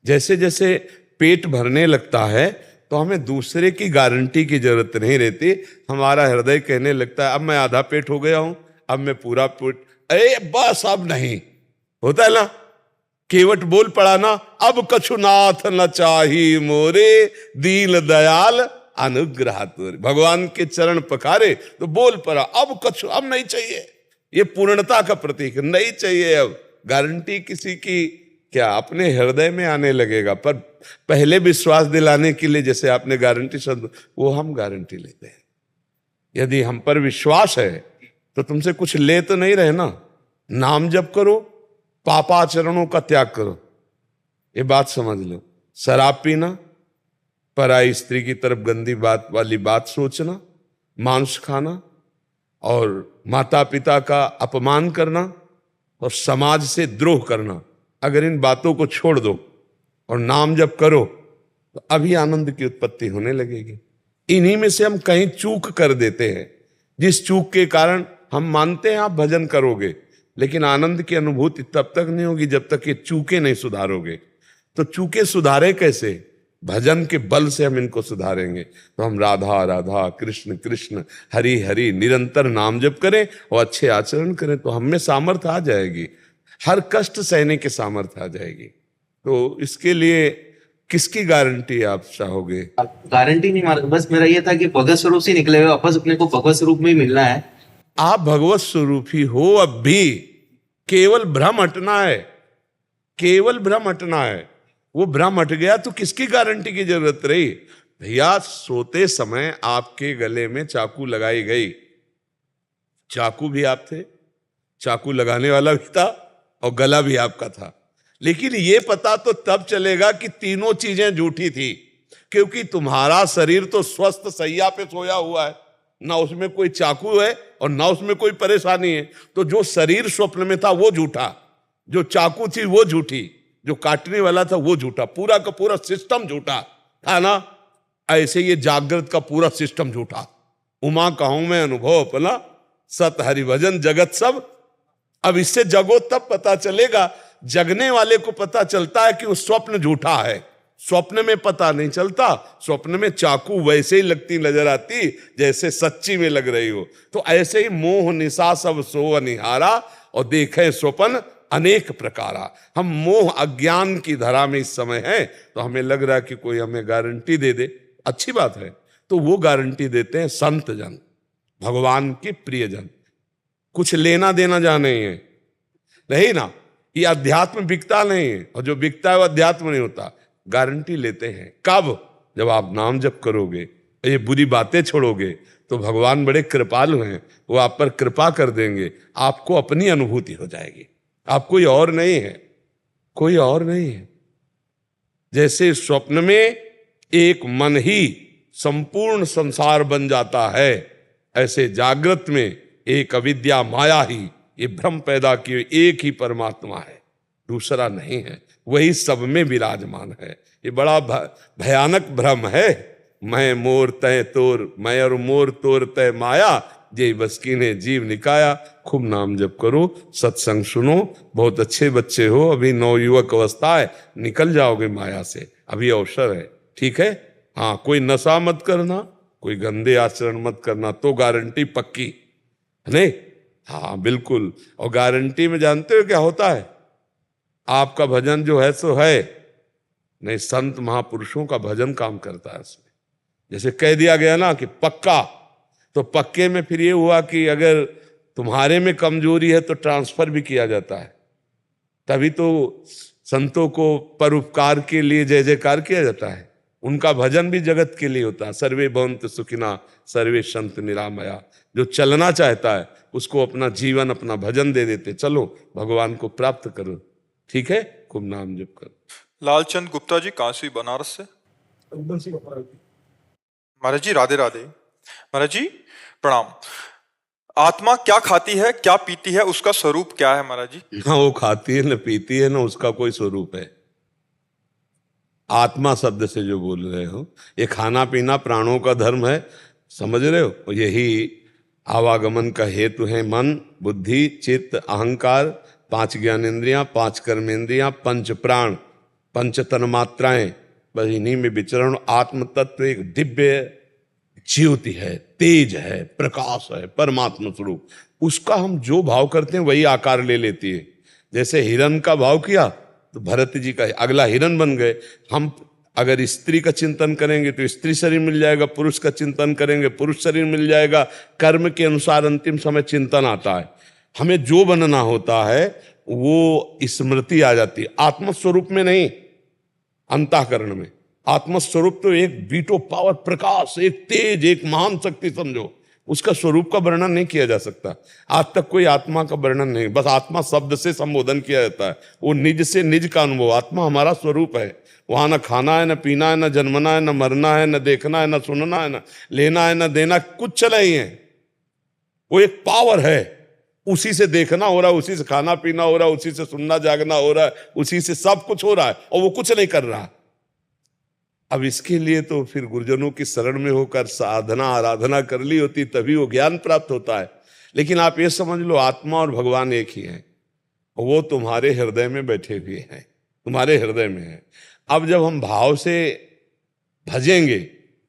जैसे जैसे पेट भरने लगता है तो हमें दूसरे की गारंटी की जरूरत नहीं रहती। हमारा हृदय कहने लगता है अब मैं आधा पेट हो गया हूं, अब मैं पूरा पेट, अरे बस अब नहीं होता है ना। केवट बोल पड़ा ना, अब कछुनाथ न चाही मोरे, दीन दयाल अनुग्रह तोरे। भगवान के चरण पखारे तो बोल पड़ा अब कछु, अब नहीं चाहिए। ये पूर्णता का प्रतीक, नहीं चाहिए अब। गारंटी किसी की क्या, अपने हृदय में आने लगेगा। पर पहले विश्वास दिलाने के लिए जैसे आपने गारंटी शब्द, वो हम गारंटी लेते हैं। यदि हम पर विश्वास है तो तुमसे कुछ ले तो नहीं रहे ना। नाम जप करो, पापाचरणों का त्याग करो, ये बात समझ लो। शराब पीना, पराई स्त्री की तरफ गंदी बात वाली बात सोचना, मांस खाना और माता पिता का अपमान करना और समाज से द्रोह करना, अगर इन बातों को छोड़ दो और नाम जप करो तो अभी आनंद की उत्पत्ति होने लगेगी। इन्हीं में से हम कहीं चूक कर देते हैं, जिस चूक के कारण हम मानते हैं आप भजन करोगे, लेकिन आनंद की अनुभूति तब तक नहीं होगी जब तक ये चूके नहीं सुधारोगे। तो चूके सुधारे कैसे? भजन के बल से हम इनको सुधारेंगे। तो हम राधा राधा, कृष्ण कृष्ण, हरि हरि निरंतर नाम जप करें और अच्छे आचरण करें तो हम में सामर्थ्य आ जाएगी, हर कष्ट सहने के सामर्थ्य आ जाएगी। तो इसके लिए किसकी गारंटी आप चाहोगे? गारंटी नहीं मार, बस मेरा ये था कि भगवत स्वरूप से निकले हुए वापस अपने को भगवत स्वरूप में ही मिलना है। आप भगवत स्वरूप ही हो अब भी, केवल भ्रम हटना है, केवल भ्रम हटना है। वो भ्रम हट गया तो किसकी गारंटी की जरूरत रही? भैया सोते समय आपके गले में चाकू लगाई गई, चाकू भी आप थे, चाकू लगाने वाला भी था और गला भी आपका था। लेकिन ये पता तो तब चलेगा कि तीनों चीजें झूठी थी, क्योंकि तुम्हारा शरीर तो स्वस्थ सैया पे सोया हुआ है, ना उसमें कोई चाकू है और ना उसमें कोई परेशानी है। तो जो शरीर स्वप्न में था वो झूठा, जो चाकू थी वो झूठी, जो काटने वाला था वो झूठा, पूरा का पूरा सिस्टम झूठा था ना। ऐसे ये जागृत का पूरा सिस्टम झूठा। उमा कहूं मैं अनुभव अपना, सत हरि भजन जगत सब। अब इससे जगो तब पता चलेगा, जगने वाले को पता चलता है कि वो स्वप्न झूठा है, स्वप्न में पता नहीं चलता। स्वप्न में चाकू वैसे ही लगती नजर आती जैसे सच्ची में लग रही हो। तो ऐसे ही मोह निशा सब सो अनिहारा और देखे स्वप्न अनेक प्रकारा। हम मोह अज्ञान की धरा में इस समय है, तो हमें लग रहा है कि कोई हमें गारंटी दे दे, अच्छी बात है। तो वो गारंटी देते हैं संत जन, भगवान के प्रियजन। कुछ लेना देना जहां नहीं है, नहीं ना, ये अध्यात्म बिकता नहीं है, और जो बिकता है वो अध्यात्म नहीं होता। गारंटी लेते हैं कब? जब आप नाम जप करोगे, ये बुरी बातें छोड़ोगे, तो भगवान बड़े कृपालु हैं, वो आप पर कृपा कर देंगे, आपको अपनी अनुभूति हो जाएगी। आप कोई और नहीं है, कोई और नहीं है। जैसे स्वप्न में एक मन ही संपूर्ण संसार बन जाता है, ऐसे जागृत में एक अविद्या माया ही, ये भ्रम पैदा किए एक ही परमात्मा है, दूसरा नहीं है, वही सब में विराजमान है। ये बड़ा भयानक भ्रम है। मैं मोर तय तोर, मैं और मोर तोर तय माया, जे बसकी ने जीव निकाया। खूब नाम जप करो, सत्संग सुनो, बहुत अच्छे बच्चे हो, अभी नवयुवक अवस्था है, निकल जाओगे माया से, अभी अवसर है, ठीक है। हाँ, कोई नशा मत करना, कोई गंदे आचरण मत करना, तो गारंटी पक्की नहीं। हाँ बिल्कुल। और गारंटी में जानते हो क्या होता है? आपका भजन जो है सो है नहीं, संत महापुरुषों का भजन काम करता है उसमें। जैसे कह दिया गया ना कि पक्का, तो पक्के में फिर ये हुआ कि अगर तुम्हारे में कमजोरी है तो ट्रांसफर भी किया जाता है। तभी तो संतों को परोपकार के लिए जय जयकार किया जाता है। उनका भजन भी जगत के लिए होता है। सर्वे भवन्तु सुखिना सर्वे सन्तु निरामया। जो चलना चाहता है उसको अपना जीवन, अपना भजन दे देते, चलो भगवान को प्राप्त करो। ठीक है, खूब नाम जप करो। लालचंद गुप्ता जी काशी बनारस से। महाराज जी राधे राधे। महाराज जी प्रणाम। आत्मा क्या खाती है, क्या पीती है, उसका स्वरूप क्या है महाराज जी? ना वो खाती है, न पीती है, न उसका कोई स्वरूप है। आत्मा शब्द से जो बोल रहे हो, ये खाना पीना प्राणों का धर्म है, समझ रहे हो? यही आवागमन का हेतु है मन, बुद्धि, चित्त, अहंकार, 5 ज्ञानेंद्रियां, 5 कर्मेंद्रियां, 5 प्राण, 5 तन्मात्राएं, बस इन्हीं में विचरण। आत्म तत्व एक दिव्य ज्योति है, तेज है, प्रकाश है, परमात्मा स्वरूप। उसका हम जो भाव करते हैं वही आकार ले लेती है। जैसे हिरण का भाव किया तो भरत जी का अगला हिरण बन गए। हम अगर स्त्री का चिंतन करेंगे तो स्त्री शरीर मिल जाएगा, पुरुष का चिंतन करेंगे पुरुष शरीर मिल जाएगा। कर्म के अनुसार अंतिम समय चिंतन आता है। हमें जो बनना होता है वो स्मृति आ जाती है, आत्मस्वरूप में नहीं, अंतःकरण में। आत्मस्वरूप तो एक बीट ऑफ पावर, प्रकाश, एक तेज, एक महान शक्ति समझो। उसका स्वरूप का वर्णन नहीं किया जा सकता। आज तक कोई आत्मा का वर्णन नहीं, बस आत्मा शब्द से संबोधन किया जाता है। वो निज से निज का अनुभव, आत्मा हमारा स्वरूप है। वहां न खाना है, न पीना है, न जन्मना है, न मरना है, न देखना है, न सुनना है, न लेना है, न देना, कुछ नहीं है। वो एक पावर है, उसी से देखना हो रहा है, उसी से खाना पीना हो रहा है, उसी से सुनना जागना हो रहा है, उसी से सब कुछ हो रहा है, और वो कुछ नहीं कर रहा। अब इसके लिए तो फिर गुरुजनों की शरण में होकर साधना आराधना कर ली होती, तभी वो ज्ञान प्राप्त होता है। लेकिन आप ये समझ लो, आत्मा और भगवान एक ही हैं, वो तुम्हारे हृदय में बैठे हुए हैं, तुम्हारे हृदय में है। अब जब हम भाव से भजेंगे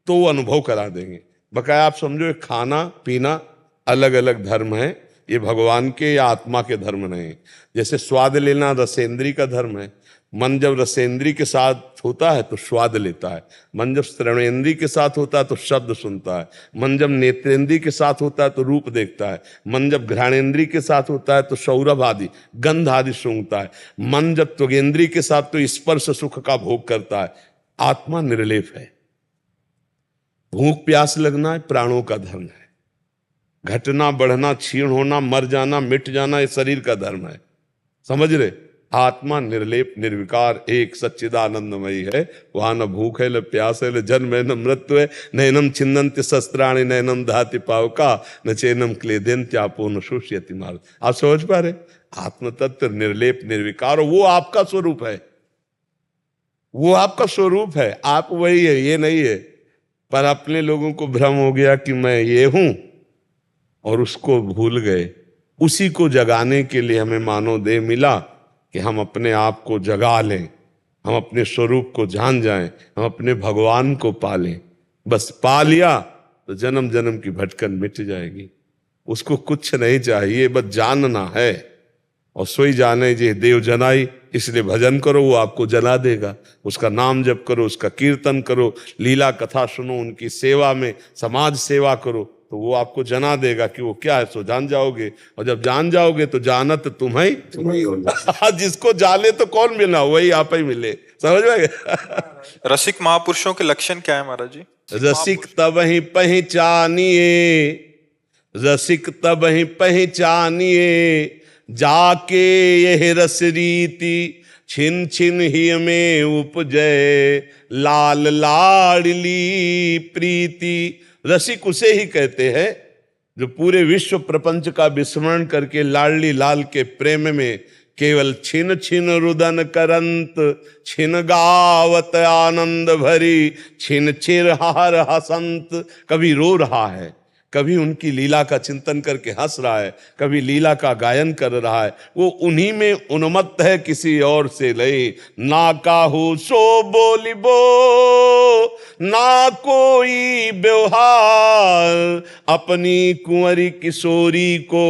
तो वो अनुभव करा देंगे। बकाया आप समझो, खाना पीना अलग अलग धर्म है, ये भगवान के या आत्मा के धर्म नहीं। जैसे स्वाद लेना रसेंद्री का धर्म है। मन जब रसेंद्री के साथ होता है तो स्वाद लेता है, मन जब श्रवणेंद्री के साथ होता है तो शब्द सुनता है, मन जब नेत्रेंद्री के साथ होता है तो रूप देखता है, मन जब घ्राणेंद्री के साथ होता है तो सौरभ आदि गंध आदि सूंघता है, मन जब त्वगेंद्री के साथ तो स्पर्श सुख का भोग करता है। आत्मा निर्लेप है। भूख प्यास लगना है प्राणों का धर्म है। घटना बढ़ना, क्षीण होना, मर जाना, मिट जाना, ये शरीर का धर्म है। समझ रहे? आत्मा निर्लेप निर्विकार एक सच्चिदानंदमयी है। वहां न भूख है, न प्यास है, न जन्म है, न मृत्यु है। नैनम छिन्नन्ति शस्त्राणि नैनम धाति पावका न चैनम क्लेदेन्त्यापो न शुष्यति माल। आप समझ पा रहे? आत्म तत्व निर्लेप निर्विकार, वो आपका स्वरूप है, वो आपका स्वरूप है। आप वही है, ये नहीं है। पर अपने लोगों को भ्रम हो गया कि मैं ये हूं, और उसको भूल गए। उसी को जगाने के लिए हमें मानव देह मिला कि हम अपने आप को जगा लें, हम अपने स्वरूप को जान जाएं, हम अपने भगवान को पालें। बस पा लिया तो जन्म जन्म की भटकन मिट जाएगी। उसको कुछ नहीं चाहिए, बस जानना है। और सोई जाने जे देव जनाई, इसलिए भजन करो, वो आपको जना देगा। उसका नाम जप करो, उसका कीर्तन करो, लीला कथा सुनो, उनकी सेवा में समाज सेवा करो, तो वो आपको जना देगा कि वो क्या है, सो जान जाओगे। और जब जान जाओगे तो जानत तुम्हें हो। जिसको जाने तो कौन मिला, वही आप ही मिले। समझ में? रसिक महापुरुषों के लक्षण क्या है महाराज जी? रसिक तब ही पहचानिए, रसिक तब ही पहचानिए, जाके यह रस रीति छिन छिन ही में उपजय, लाल लाडली प्रीति। रसिक उसे ही कहते हैं जो पूरे विश्व प्रपंच का विस्मरण करके लाडली लाल के प्रेम में केवल छिन छिन रुदन करंत, छिन गावत आनंद भरी, छिन छिर हार हसंत। कभी रो रहा है, कभी उनकी लीला का चिंतन करके हंस रहा है, कभी लीला का गायन कर रहा है। वो उन्हीं में उन्मत्त है, किसी और से नहीं। ना काहू सो बोलिबो, ना कोई व्यवहार, अपनी कुंवरी किशोरी को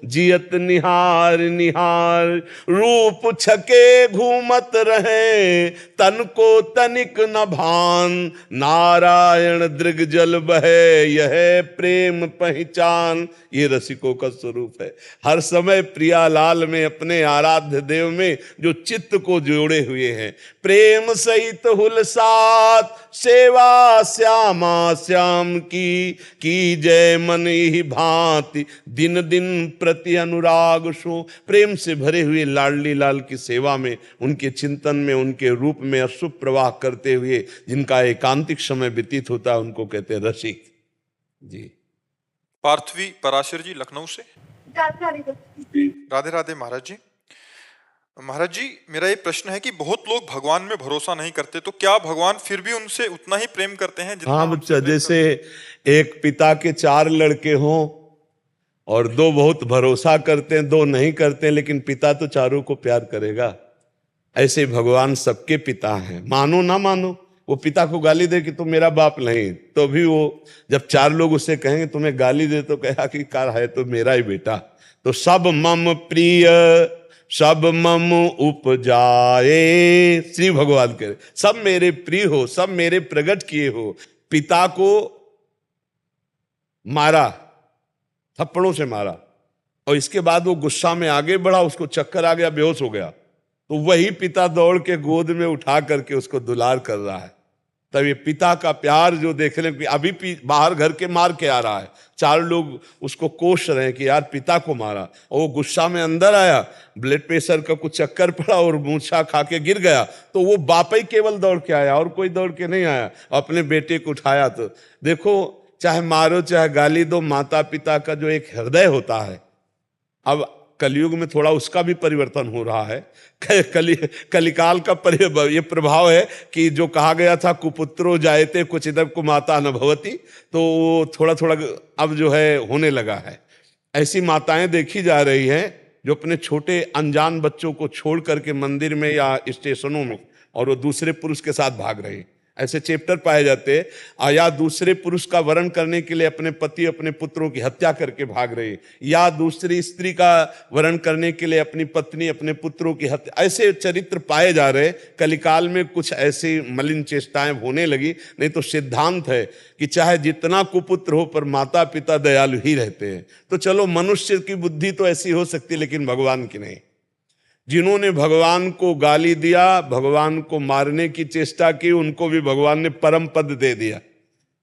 जियत निहार निहार। रूप छके घूमत रहे, तन को तनिक न भान, नारायण दृग जल बहे, यह प्रेम पहचान। ये रसिकों का स्वरूप है। हर समय प्रियालाल में, अपने आराध्य देव में जो चित्त को जोड़े हुए हैं। प्रेम सहित हुलसात सेवा श्यामा श्याम की जय मन ही भांति, दिन दिन प्रति अनुराग सो। प्रेम से भरे हुए लाडली लाल की सेवा में, उनके चिंतन में, उनके रूप में अश्रु प्रवाह करते हुए जिनका एकांतिक समय व्यतीत होता है, उनको कहते हैं रसिक जी। पार्थवी पराशर जी लखनऊ से। राधे राधे महाराज जी। महाराज जी, मेरा ये प्रश्न है कि बहुत लोग भगवान में भरोसा नहीं करते, तो क्या भगवान फिर भी उनसे उतना ही प्रेम करते हैं जितना हाँ हमसे बच्चा, प्रेम जैसे एक पिता के 4 लड़के हों और 2 बहुत भरोसा करते हैं, 2 नहीं करते हैं, लेकिन पिता तो चारों को प्यार करेगा। ऐसे भगवान सबके पिता हैं, मानो ना मानो। वो पिता को गाली दे कि तुम मेरा बाप नहीं, तो भी वो जब 4 लोग उससे कहेंगे तुम्हें गाली दे, तो कहा कि कार है तो मेरा ही बेटा। तो सब मम प्रिय सब मम उपजाए, श्री भगवान कह रहे सब मेरे प्रिय हो, सब मेरे प्रकट किए हो। पिता को मारा, थप्पड़ों से मारा, और इसके बाद वो गुस्सा में आगे बढ़ा, उसको चक्कर आ गया, बेहोश हो गया। तो वही पिता दौड़ के गोद में उठा करके उसको दुलार कर रहा है। तब ये पिता का प्यार जो देख रहे हैं, अभी बाहर घर के मार के आ रहा है, 4 लोग उसको कोस रहे हैं कि यार पिता को मारा, और वो गुस्सा में अंदर आया, ब्लड प्रेशर का कुछ चक्कर पड़ा और मूर्छा खा के गिर गया। तो वो बाप ही केवल दौड़ के आया, और कोई दौड़ के नहीं आया, अपने बेटे को उठाया। तो देखो, चाहे मारो चाहे गाली दो, माता पिता का जो एक हृदय होता है, अब कलयुग में थोड़ा उसका भी परिवर्तन हो रहा है। कलिकाल का ये प्रभाव है कि जो कहा गया था कुपुत्रो जायते क्वचिदपि कुमाता न भवति, तो वो थोड़ा थोड़ा अब जो है होने लगा है। ऐसी माताएं देखी जा रही हैं जो अपने छोटे अनजान बच्चों को छोड़ करके मंदिर में या स्टेशनों में, और वो दूसरे पुरुष के साथ भाग रही हैं। ऐसे चैप्टर पाए जाते हैं। या दूसरे पुरुष का वरण करने के लिए अपने पति अपने पुत्रों की हत्या करके भाग रही, या दूसरी स्त्री का वरण करने के लिए अपनी पत्नी अपने पुत्रों की हत्या। ऐसे चरित्र पाए जा रहे। कलिकाल में कुछ ऐसी मलिन चेष्टाएं होने लगी। नहीं तो सिद्धांत है कि चाहे जितना कुपुत्र हो, पर माता पिता दयालु ही रहते हैं। तो चलो, मनुष्य की बुद्धि तो ऐसी हो सकती, लेकिन भगवान की नहीं। जिन्होंने भगवान को गाली दिया, भगवान को मारने की चेष्टा की, उनको भी भगवान ने परम पद दे दिया,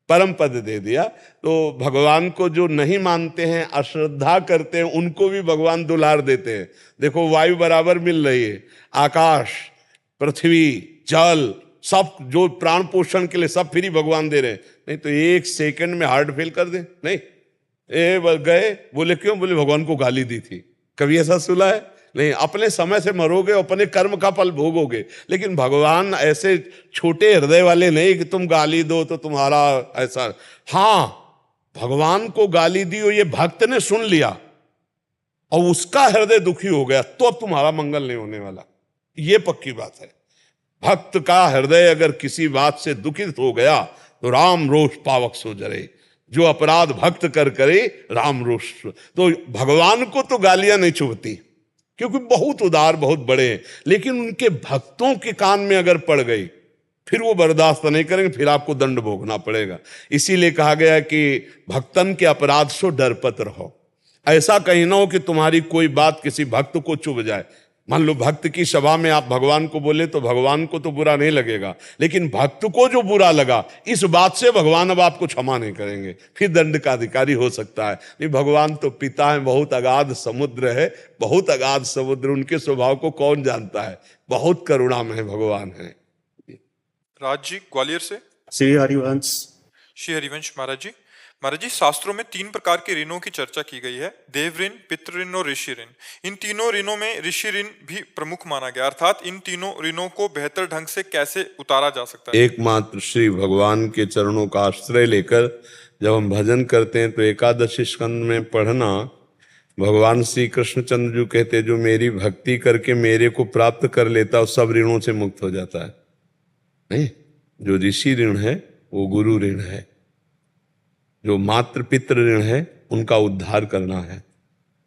परम पद दे दिया। तो भगवान को जो नहीं मानते हैं, अश्रद्धा करते हैं, उनको भी भगवान दुलार देते हैं। देखो, वायु बराबर मिल रही है, आकाश, पृथ्वी, जल, सब जो प्राण पोषण के लिए सब फ्री भगवान दे रहे हैं। नहीं तो 1 सेकंड में हार्ट फेल कर दे, नहीं गए, बोले क्यों? बोले भगवान को गाली दी थी। कभी ऐसा सुना है? नहीं। अपने समय से मरोगे, अपने कर्म का फल भोगोगे। लेकिन भगवान ऐसे छोटे हृदय वाले नहीं कि तुम गाली दो तो तुम्हारा ऐसा। हाँ, भगवान को गाली दी और ये भक्त ने सुन लिया और उसका हृदय दुखी हो गया, तो अब तुम्हारा मंगल नहीं होने वाला। ये पक्की बात है। भक्त का हृदय अगर किसी बात से दुखित हो गया तो राम रोष पावक सो जरे। जो अपराध भक्त कर करे राम रोष। तो भगवान को तो गालियां नहीं चुभती, क्योंकि बहुत उदार, बहुत बड़े हैं। लेकिन उनके भक्तों के कान में अगर पड़ गई, फिर वो बर्दाश्त नहीं करेंगे, फिर आपको दंड भोगना पड़ेगा। इसीलिए कहा गया कि भक्तन के अपराध सो डरपत रहो। ऐसा कहीं ना हो कि तुम्हारी कोई बात किसी भक्त को चुभ जाए। मान लो भक्त की सभा में आप भगवान को बोले तो भगवान को तो बुरा नहीं लगेगा, लेकिन भक्त को जो बुरा लगा, इस बात से भगवान अब आपको क्षमा नहीं करेंगे, फिर दंड का अधिकारी हो सकता है। नहीं, भगवान तो पिता है, बहुत अगाध समुद्र है, बहुत अगाध समुद्र। उनके स्वभाव को कौन जानता है? बहुत करुणामय भगवान है। राज जी ग्वालियर से। श्री हरिवंश। श्री हरिवंश महाराज जी। महाराज जी, शास्त्रों में 3 प्रकार के ऋणों की चर्चा की गई है, देव ऋण, पितृ ऋण और ऋषि ऋण। इन तीनों ऋणों में ऋषि ऋण भी प्रमुख माना गया, अर्थात इन तीनों ऋणों को बेहतर ढंग से कैसे उतारा जा सकता है? एकमात्र श्री भगवान के चरणों का आश्रय लेकर जब हम भजन करते हैं तो एकादशी स्कंद में पढ़ना, भगवान श्री कृष्णचंद्र जी कहते, जो मेरी भक्ति करके मेरे को प्राप्त कर लेता है सब ऋणों से मुक्त हो जाता है। नहीं, जो ऋषि ऋण है वो गुरु ऋण है। जो मातृ पितृ ऋण है उनका उद्धार करना है।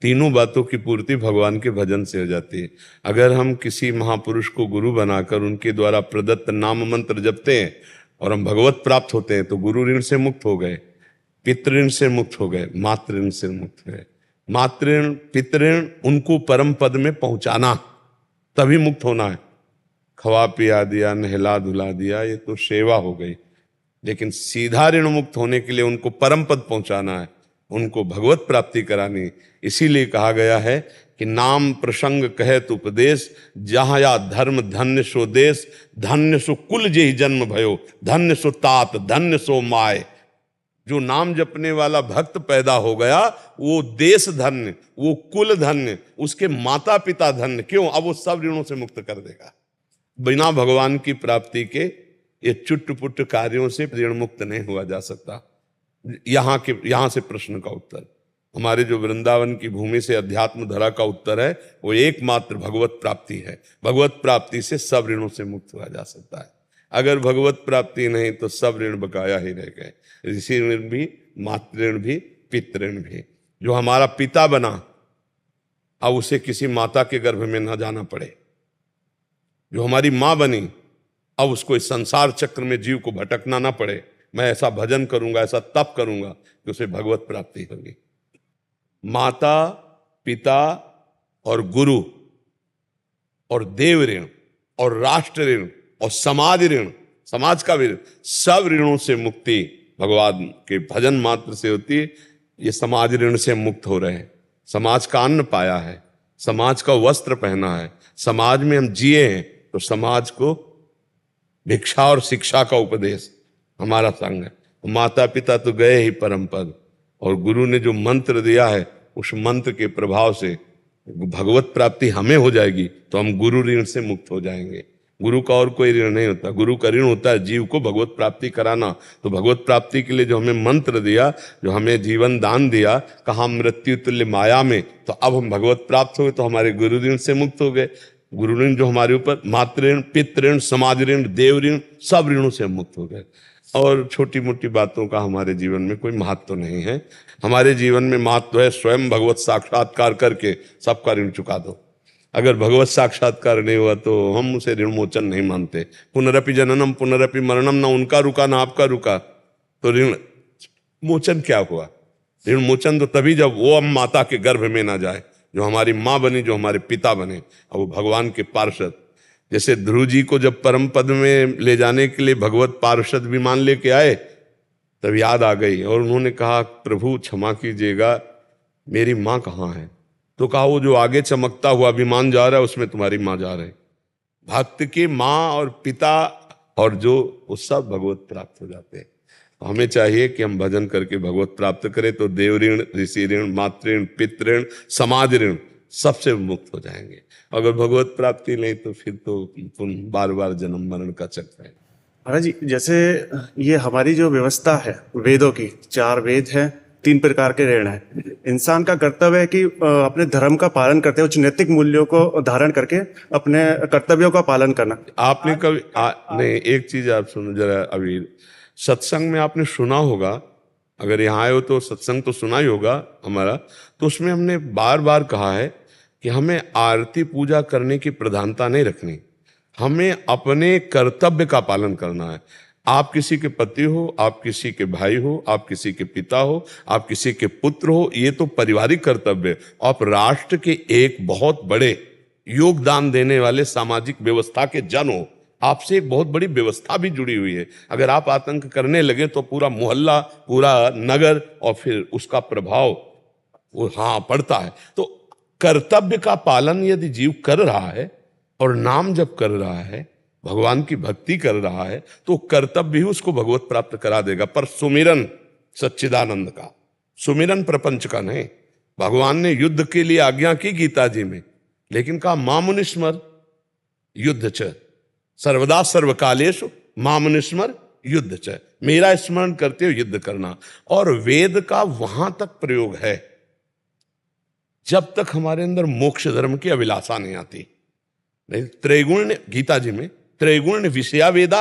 तीनों बातों की पूर्ति भगवान के भजन से हो जाती है। अगर हम किसी महापुरुष को गुरु बनाकर उनके द्वारा प्रदत्त नाम मंत्र जपते हैं और हम भगवत प्राप्त होते हैं तो गुरु ऋण से मुक्त हो गए, पितृ ऋण से मुक्त हो गए, मातृ ऋण से मुक्त हो गए। मातृ ऋण पितृ ऋण उनको परम पद में पहुंचाना, तभी मुक्त होना है। खवा पिया दिया, नहला धुला दिया, ये तो सेवा हो गई। लेकिन सीधा ऋण मुक्त होने के लिए उनको परम पद पहुंचाना है, उनको भगवत प्राप्ति करानी। इसीलिए कहा गया है कि नाम प्रसंग कहत उपदेश, जहाँ या धर्म धन्य सो देश, धन्य सो कुल जेहि जन्म भयो, धन्य सो तात, धन्य सो माय। जो नाम जपने वाला भक्त पैदा हो गया वो देश धन्य, वो कुल धन्य, उसके माता पिता धन्य। क्यों? अब वो सब ऋणों से मुक्त कर देगा। बिना भगवान की प्राप्ति के ये चुट-पुट कार्यों से ऋण मुक्त नहीं हुआ जा सकता। यहाँ से प्रश्न का उत्तर, हमारे जो वृंदावन की भूमि से अध्यात्म धरा का उत्तर है वो एकमात्र भगवत प्राप्ति है। भगवत प्राप्ति से सब ऋणों से मुक्त हुआ जा सकता है। अगर भगवत प्राप्ति नहीं तो सब ऋण बकाया ही रह गए। ऋषि ऋण भी, मातृ ऋण भी, पितृ ऋण भी। जो हमारा पिता बना अब उसे किसी माता के गर्भ में न जाना पड़े। जो हमारी माँ बनी अब उसको इस संसार चक्र में जीव को भटकना ना पड़े। मैं ऐसा भजन करूंगा, ऐसा तप करूंगा कि उसे भगवत प्राप्ति होगी। माता पिता और गुरु और देव ऋण और राष्ट्र ऋण और समाज ऋण, समाज का ऋण, सब ऋणों से मुक्ति भगवान के भजन मात्र से होती है। ये समाज ऋण से मुक्त हो रहे हैं। समाज का अन्न पाया है, समाज का वस्त्र पहना है, समाज में हम जिए हैं तो समाज को भिक्षा और शिक्षा का उपदेश हमारा संग है। माता पिता तो गए ही परम पद, और गुरु ने जो मंत्र दिया है उस मंत्र के प्रभाव से भगवत प्राप्ति हमें हो जाएगी तो हम गुरु ऋण से मुक्त हो जाएंगे। गुरु का और कोई ऋण नहीं होता। गुरु का ऋण होता है जीव को भगवत प्राप्ति कराना। तो भगवत प्राप्ति के लिए जो हमें मंत्र दिया, जो हमें जीवन दान दिया, कहा मृत्यु तुल्य माया में, तो अब हम भगवत प्राप्त हो गए तो हमारे गुरु ऋण से मुक्त हो गए। गुरु ऋण जो हमारे ऊपर, मातृ ऋण, पितृ ऋण, समाज ऋण, देव ऋण, सब ऋणों से हम मुक्त हो गए। और छोटी मोटी बातों का हमारे जीवन में कोई महत्व नहीं है। हमारे जीवन में महत्व है स्वयं भगवत साक्षात्कार करके सबका ऋण चुका दो। अगर भगवत साक्षात्कार नहीं हुआ तो हम उसे ऋण मोचन नहीं मानते। पुनरपि जननम पुनरपि मरणम, ना उनका रुका ना आपका रुका, तो ऋण मोचन क्या हुआ? ऋण मोचन तो तभी जब वो हम माता के गर्भ में ना जाए, जो हमारी माँ बनी, जो हमारे पिता बने, और वो भगवान के पार्षद। जैसे ध्रुव जी को जब परम पद में ले जाने के लिए भगवत पार्षद विमान लेके आए तब याद आ गई और उन्होंने कहा प्रभु क्षमा कीजिएगा, मेरी माँ कहाँ है? तो कहा वो जो आगे चमकता हुआ विमान जा रहा है उसमें तुम्हारी माँ जा रही। भक्त की माँ और पिता और जो वो सब भगवत प्राप्त हो जाते हैं। तो हमें चाहिए कि हम भजन करके भगवत प्राप्त करें तो देव ऋण, ऋषि ऋण, मातृ ऋण, पितृ ऋण, समाज ऋण सबसे मुक्त हो जाएंगे। अगर भगवत प्राप्ति नहीं तो फिर तो बार बार जन्म मरण का चक्र है। महाराज जी, जैसे ये हमारी जो व्यवस्था है वेदों की, 4 वेद हैं, 3 प्रकार के ऋण हैं। इंसान का कर्तव्य है कि अपने धर्म का पालन करते हुए उच्च नैतिक मूल्यों को धारण करके अपने कर्तव्यों का पालन करना। आपने कभी नहीं, एक चीज आप सुनो जरा। अभी सत्संग में आपने सुना होगा, अगर यहाँ आए हो तो सत्संग तो सुना ही होगा हमारा, तो उसमें हमने बार बार कहा है कि हमें आरती पूजा करने की प्रधानता नहीं रखनी, हमें अपने कर्तव्य का पालन करना है। आप किसी के पति हो, आप किसी के भाई हो, आप किसी के पिता हो, आप किसी के पुत्र हो, ये तो पारिवारिक कर्तव्य। आप राष्ट्र के एक बहुत बड़े योगदान देने वाले सामाजिक व्यवस्था के जन हो, आपसे एक बहुत बड़ी व्यवस्था भी जुड़ी हुई है। अगर आप आतंक करने लगे तो पूरा मोहल्ला, पूरा नगर और फिर उसका प्रभाव वो पड़ता है। तो कर्तव्य का पालन यदि जीव कर रहा है और नाम जप कर रहा है, भगवान की भक्ति कर रहा है, तो कर्तव्य भी उसको भगवत प्राप्त करा देगा। पर सुमिरन सच्चिदानंद का, सुमिरन प्रपंच का नहीं। भगवान ने युद्ध के लिए आज्ञा की गीता जी में, लेकिन कहा मामुनिस्मर युद्ध च सर्वदा सर्वकालेषु मामुनिस्मर युद्ध च, मेरा स्मरण करते हुए युद्ध करना। और वेद का वहां तक प्रयोग है जब तक हमारे अंदर मोक्ष धर्म की अभिलाषा नहीं आती। नहीं, त्रैगुण्य गीता जी में त्रैगुण्य विषया वेदा,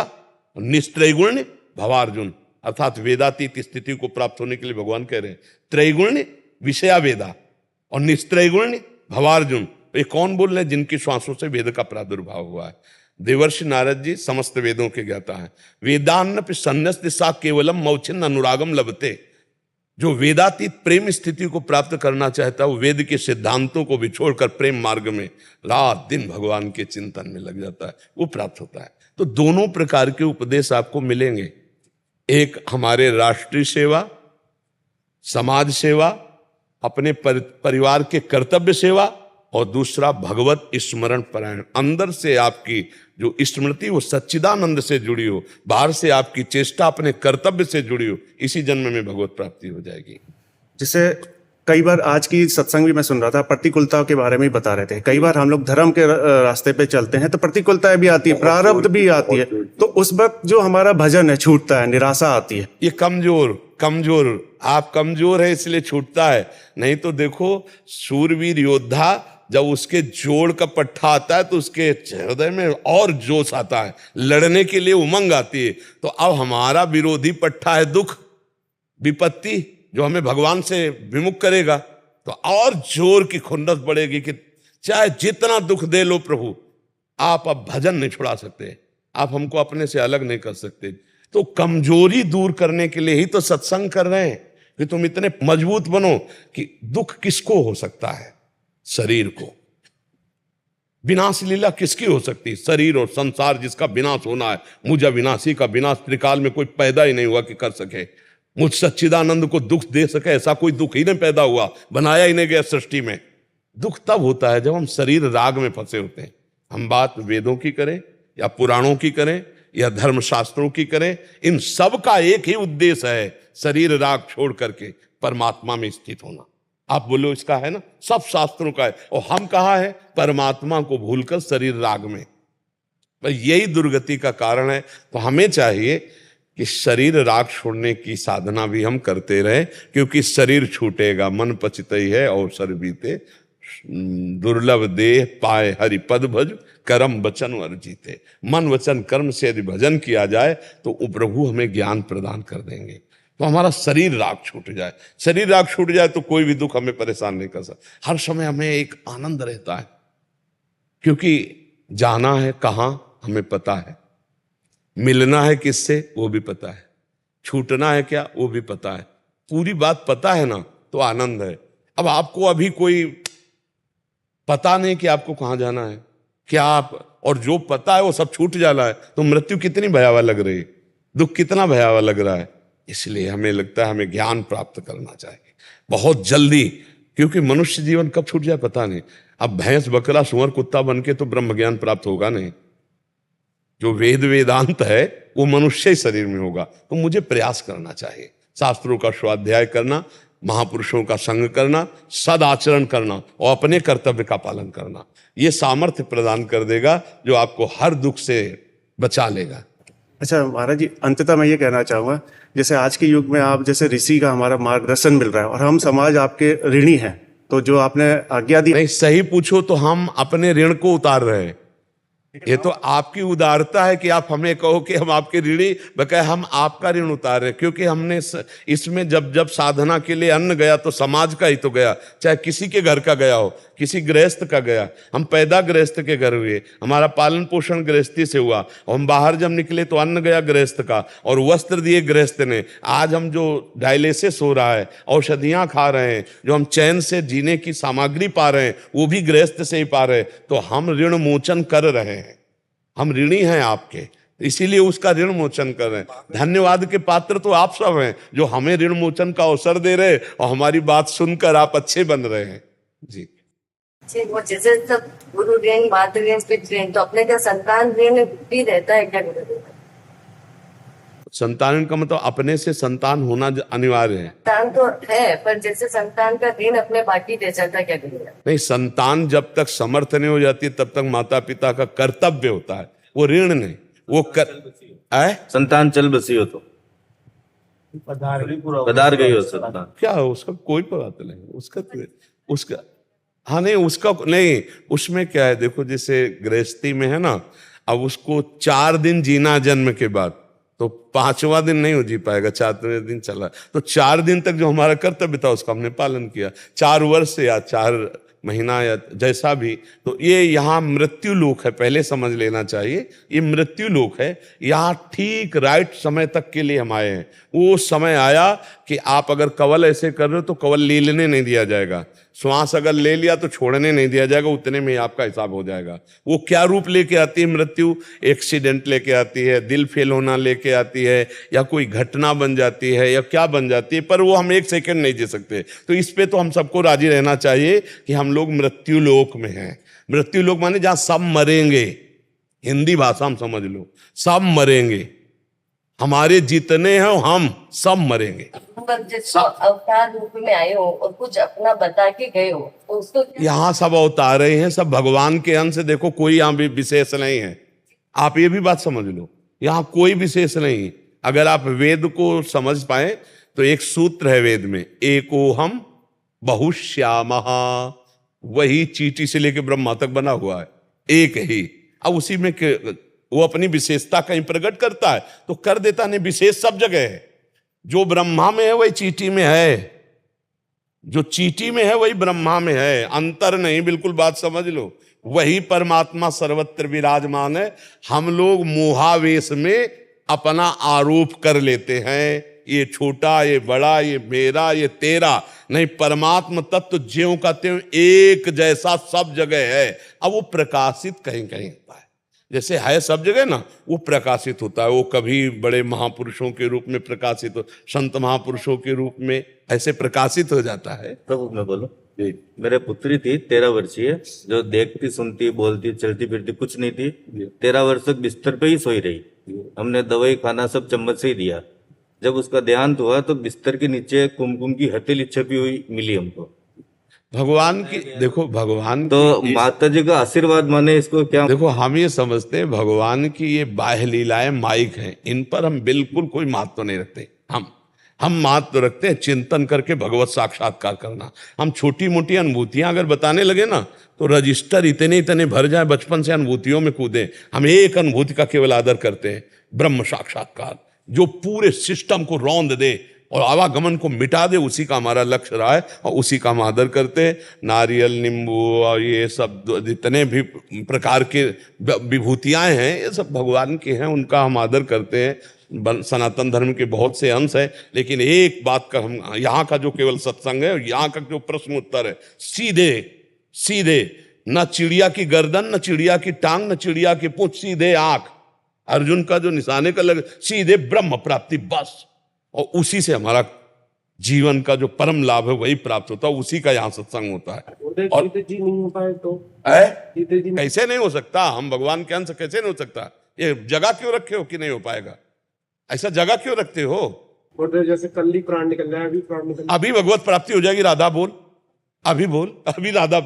निस्त्रैगुण्य भवार्जुन, अर्थात वेदातीत स्थिति को प्राप्त होने के लिए भगवान कह रहे हैं त्रैगुण्य विषया वेदा और निस्त्रैगुण्य भवार्जुन। ये कौन बोल रहे हैं? जिनकी श्वासों से वेद का प्रादुर्भाव हुआ है। देवर्षि नारद जी समस्त वेदों के ज्ञाता हैं। वेदान्न सन्नस्ति सा केवलम मौचिन अनुरागम लभते। जो वेदातीत प्रेम स्थिति को प्राप्त करना चाहता है वो वेद के सिद्धांतों को बिछोड़कर प्रेम मार्ग में रात दिन भगवान के चिंतन में लग जाता है, वो प्राप्त होता है। तो दोनों प्रकार के उपदेश आपको मिलेंगे, एक हमारे राष्ट्रीय सेवा, समाज सेवा, अपने परिवार के कर्तव्य सेवा, और दूसरा भगवत स्मरण परायण। अंदर से आपकी जो स्मृति वो सच्चिदानंद से जुड़ी हो, बाहर से आपकी चेष्टा अपने कर्तव्य से जुड़ी हो, इसी जन्म में भगवत प्राप्ति हो जाएगी। जिससे कई बार आज की सत्संग भी मैं सुन रहा था, प्रतिकूलताओं के बारे में ही बता रहे थे। कई बार हम लोग धर्म के रास्ते पे चलते हैं तो प्रतिकूलताएं भी आती है, प्रारब्ध भी आती है, तो उस वक्त जो हमारा भजन है छूटता है, निराशा आती है। ये कमजोर आप कमजोर है इसलिए छूटता है, नहीं तो देखो शूरवीर योद्धा जब उसके जोड़ का पट्टा आता है तो उसके हृदय में और जोश आता है, लड़ने के लिए उमंग आती है। तो अब हमारा विरोधी पट्टा है दुख, विपत्ति, जो हमें भगवान से विमुख करेगा, तो और जोर की खुन्नस बढ़ेगी कि चाहे जितना दुख दे लो प्रभु, आप अब भजन नहीं छुड़ा सकते, आप हमको अपने से अलग नहीं कर सकते। तो कमजोरी दूर करने के लिए ही तो सत्संग कर रहे हैं कि तुम इतने मजबूत बनो कि दुख किसको हो सकता है? शरीर को। विनाश लीला किसकी हो सकती है? शरीर और संसार जिसका विनाश होना है। मुझ अविनाशी का विनाश त्रिकाल में कोई पैदा ही नहीं हुआ कि कर सके। मुझ सच्चिदानंद को दुख दे सके ऐसा कोई दुख ही नहीं पैदा हुआ, बनाया ही नहीं गया सृष्टि में। दुख तब होता है जब हम शरीर राग में फंसे होते हैं। हम बात वेदों की करें या पुराणों की करें या धर्मशास्त्रों की करें, इन सब का एक ही उद्देश्य है, शरीर राग छोड़ करके परमात्मा में स्थित होना। आप बोलो इसका है ना, सब शास्त्रों का है। और हम कहाँ है? परमात्मा को भूलकर शरीर राग में। यही दुर्गति का कारण है। तो हमें चाहिए कि शरीर राग छोड़ने की साधना भी हम करते रहे, क्योंकि शरीर छूटेगा मन पचितई है अवसर बीते, दुर्लभ देह पाए हरि पद भज कर्म वचन वर्जिते। मन वचन कर्म से यदि भजन किया जाए तो प्रभु हमें ज्ञान प्रदान कर देंगे। तो हमारा शरीर राग छूट जाए। शरीर राग छूट जाए तो कोई भी दुख हमें परेशान नहीं कर सकता। हर समय हमें एक आनंद रहता है, क्योंकि जाना है कहाँ हमें पता है, मिलना है किससे वो भी पता है, छूटना है क्या वो भी पता है। पूरी बात पता है ना, तो आनंद है। अब आपको अभी कोई पता नहीं कि आपको कहाँ जाना है, क्या आप, और जो पता है वो सब छूट जाना है, तो मृत्यु कितनी भयावह लग रही है, दुख कितना भयावह लग रहा है। इसलिए हमें लगता है हमें ज्ञान प्राप्त करना चाहिए बहुत जल्दी, क्योंकि मनुष्य जीवन कब छूट जाए पता नहीं। अब भैंस बकरा सुअर कुत्ता बन के तो ब्रह्म ज्ञान प्राप्त होगा नहीं। जो वेद वेदांत है वो मनुष्य शरीर में होगा। तो मुझे प्रयास करना चाहिए, शास्त्रों का स्वाध्याय करना, महापुरुषों का संग करना, सद आचरण करना और अपने कर्तव्य का पालन करना। ये सामर्थ्य प्रदान कर देगा जो आपको हर दुख से बचा लेगा। अच्छा महाराज जी, अंततः मैं ये कहना चाहूँगा, जैसे आज के युग में आप जैसे ऋषि का हमारा मार्गदर्शन मिल रहा है और हम समाज आपके ऋणी हैं, तो जो आपने आज्ञा दी, नहीं सही पूछो तो हम अपने ऋण को उतार रहे हैं। ये तो आपकी उदारता है कि आप हमें कहो कि हम आपके ऋणी, बकाया हम आपका ऋण उतार रहे हैं। क्योंकि हमने इसमें जब जब साधना के लिए अन्न गया तो समाज का ही तो गया, चाहे किसी के घर का गया हो, किसी गृहस्थ का गया। हम पैदा गृहस्थ के घर हुए, हमारा पालन पोषण गृहस्थी से हुआ, और हम बाहर जब निकले तो अन्न गया गृहस्थ का और वस्त्र दिए गृहस्थ ने। आज हम जो डायलिसिस हो रहा है, औषधियाँ खा रहे हैं, जो हम चैन से जीने की सामग्री पा रहे हैं, वो भी गृहस्थ से ही पा रहे हैं। तो हम ऋण मोचन कर रहे हैं, हम ऋणी हैं आपके, इसीलिए उसका ऋण मोचन कर रहे हैं। धन्यवाद के पात्र तो आप सब हैं जो हमें ऋण मोचन का अवसर दे रहे और हमारी बात सुनकर आप अच्छे बन रहे हैं जी। वो जैसे सब गुरु ऋण, मातृ ऋण, पितृ ऋण, तो अपने क्या संतान ऋण भी रहता है क्या? संतान का मतलब अपने से संतान होना अनिवार्य है। संतान तो है, पर जैसे संतान का ऋण अपने बाकी दे जाता, क्या करेगा? नहीं, संतान जब तक समर्थ नहीं हो जाती तब तक माता पिता का कर्तव्य होता है, वो ऋण नहीं। वो संतान चल बसी हो तो पधार गई हो संतान, क्या है उसका कोई बात नहीं। उसका हाँ नहीं, उसका नहीं, उसमें क्या है देखो, जैसे गृहस्थी में है ना, अब उसको 4 दिन जीना जन्म के बाद, तो 5वां दिन नहीं हो जी पाएगा, 4वें दिन चला। तो 4 दिन तक जो हमारा कर्तव्य था उसका हमने पालन किया, 4 वर्ष या 4 महीना या जैसा भी। तो ये यहाँ मृत्यु लोक है, पहले समझ लेना चाहिए, ये मृत्यु लोक है। यहाँ ठीक राइट समय तक के लिए हम आए हैं। वो समय आया कि आप अगर कवल ऐसे कर रहे हो तो कवल ले लेने नहीं दिया जाएगा, श्वास अगर ले लिया तो छोड़ने नहीं दिया जाएगा, उतने में ही आपका हिसाब हो जाएगा। वो क्या रूप लेके आती है मृत्यु? एक्सीडेंट लेके आती है, दिल फेल होना लेके आती है, या कोई घटना बन जाती है, या क्या बन जाती है, पर वो हम 1 सेकंड नहीं जी सकते। तो इस पे तो हम सबको राजी रहना चाहिए कि हम लोग मृत्यु लोक में हैं। मृत्यु लोक माने जहां सब मरेंगे, हिंदी भाषा में समझ लो, सब मरेंगे, हमारे जितने हैं हम सब मरेंगे। पर जिसको अवतार रूप में आए हो और कुछ अपना बता के गए हो तो उसको यहाँ सब अवतार रहे हैं, सब भगवान के अंश। देखो कोई यहाँ भी विशेष नहीं है, आप ये भी बात समझ लो, यहाँ कोई विशेष नहीं। अगर आप वेद को समझ पाए तो एक सूत्र है वेद में, एकोहम बहुश्यामः, वही चींटी से लेके ब्रह्मा तक बना हुआ है, एक ही। अब उसी में वो अपनी विशेषता कहीं प्रकट करता है तो कर देता, नहीं विशेष सब जगह है। जो ब्रह्मा में है वही चींटी में है, जो चींटी में है वही ब्रह्मा में है, अंतर नहीं, बिल्कुल बात समझ लो। वही परमात्मा सर्वत्र विराजमान है। हम लोग मोहावेश में अपना आरोप कर लेते हैं, ये छोटा, ये बड़ा, ये मेरा, ये तेरा। नहीं, परमात्मा तत्व ज्यों का त्यों एक जैसा सब जगह है। अब वो प्रकाशित कहीं कहीं होता है, जैसे है सब जगह ना, वो प्रकाशित होता है। वो कभी बड़े महापुरुषों के रूप में प्रकाशित हो, संत महापुरुषों के रूप में ऐसे प्रकाशित हो जाता है। प्रभु मैं बोलो, मेरे पुत्री थी 13 वर्षीय, जो देखती सुनती बोलती चलती फिरती कुछ नहीं थी। 13 वर्ष तक बिस्तर पे ही सोई रही। हमने दवाई खाना सब चम्मच से ही दिया। जब उसका देहांत हुआ तो बिस्तर के नीचे कुमकुम की हथेली छपी हुई मिली हमको। भगवान की, देखो भगवान तो माता जी का आशीर्वाद माने इसको क्या? देखो हम ये समझते हैं भगवान की ये बाह्य लीलाएं माइक हैं, इन पर हम बिल्कुल कोई महत्व नहीं रखते। हम महत्व रखते हैं चिंतन करके भगवत साक्षात्कार करना। हम छोटी मोटी अनुभूतियां अगर बताने लगे ना तो रजिस्टर इतने इतने भर जाए, बचपन से अनुभूतियों में कूदें। हम एक अनुभूति का केवल आदर करते हैं, ब्रह्म साक्षात्कार, जो पूरे सिस्टम को रौंद दे और आवागमन को मिटा दे, उसी का हमारा लक्ष्य रहा है और उसी का हम आदर करते हैं। नारियल, नींबू और ये सब जितने भी प्रकार के विभूतियां हैं, ये सब भगवान के हैं, उनका हम आदर करते हैं। सनातन धर्म के बहुत से अंश है, लेकिन एक बात का हम यहाँ का जो केवल सत्संग है, यहाँ का जो प्रश्न उत्तर है, सीधे सीधे, न चिड़िया की गर्दन, न चिड़िया की टांग, न चिड़िया की पूंछ, सीधे आंख। अर्जुन का जो निशाने का लग, सीधे ब्रह्म प्राप्ति बस। और उसी से हमारा जीवन का जो परम लाभ है वही प्राप्त होता है, उसी का यहाँ सत्संग होता है। और जी नहीं हो पाए तो कैसे नहीं हो सकता? हम भगवान के अंश कैसे नहीं हो सकता? ये जगह क्यों रखे हो कि नहीं हो पाएगा? ऐसा जगह क्यों रखते हो? जैसे कल ही प्राण निकल रहा है, अभी प्राण निकल, अभी भगवत प्राप्ति हो जाएगी। राधा बोल, अभी बोल, अभी राधा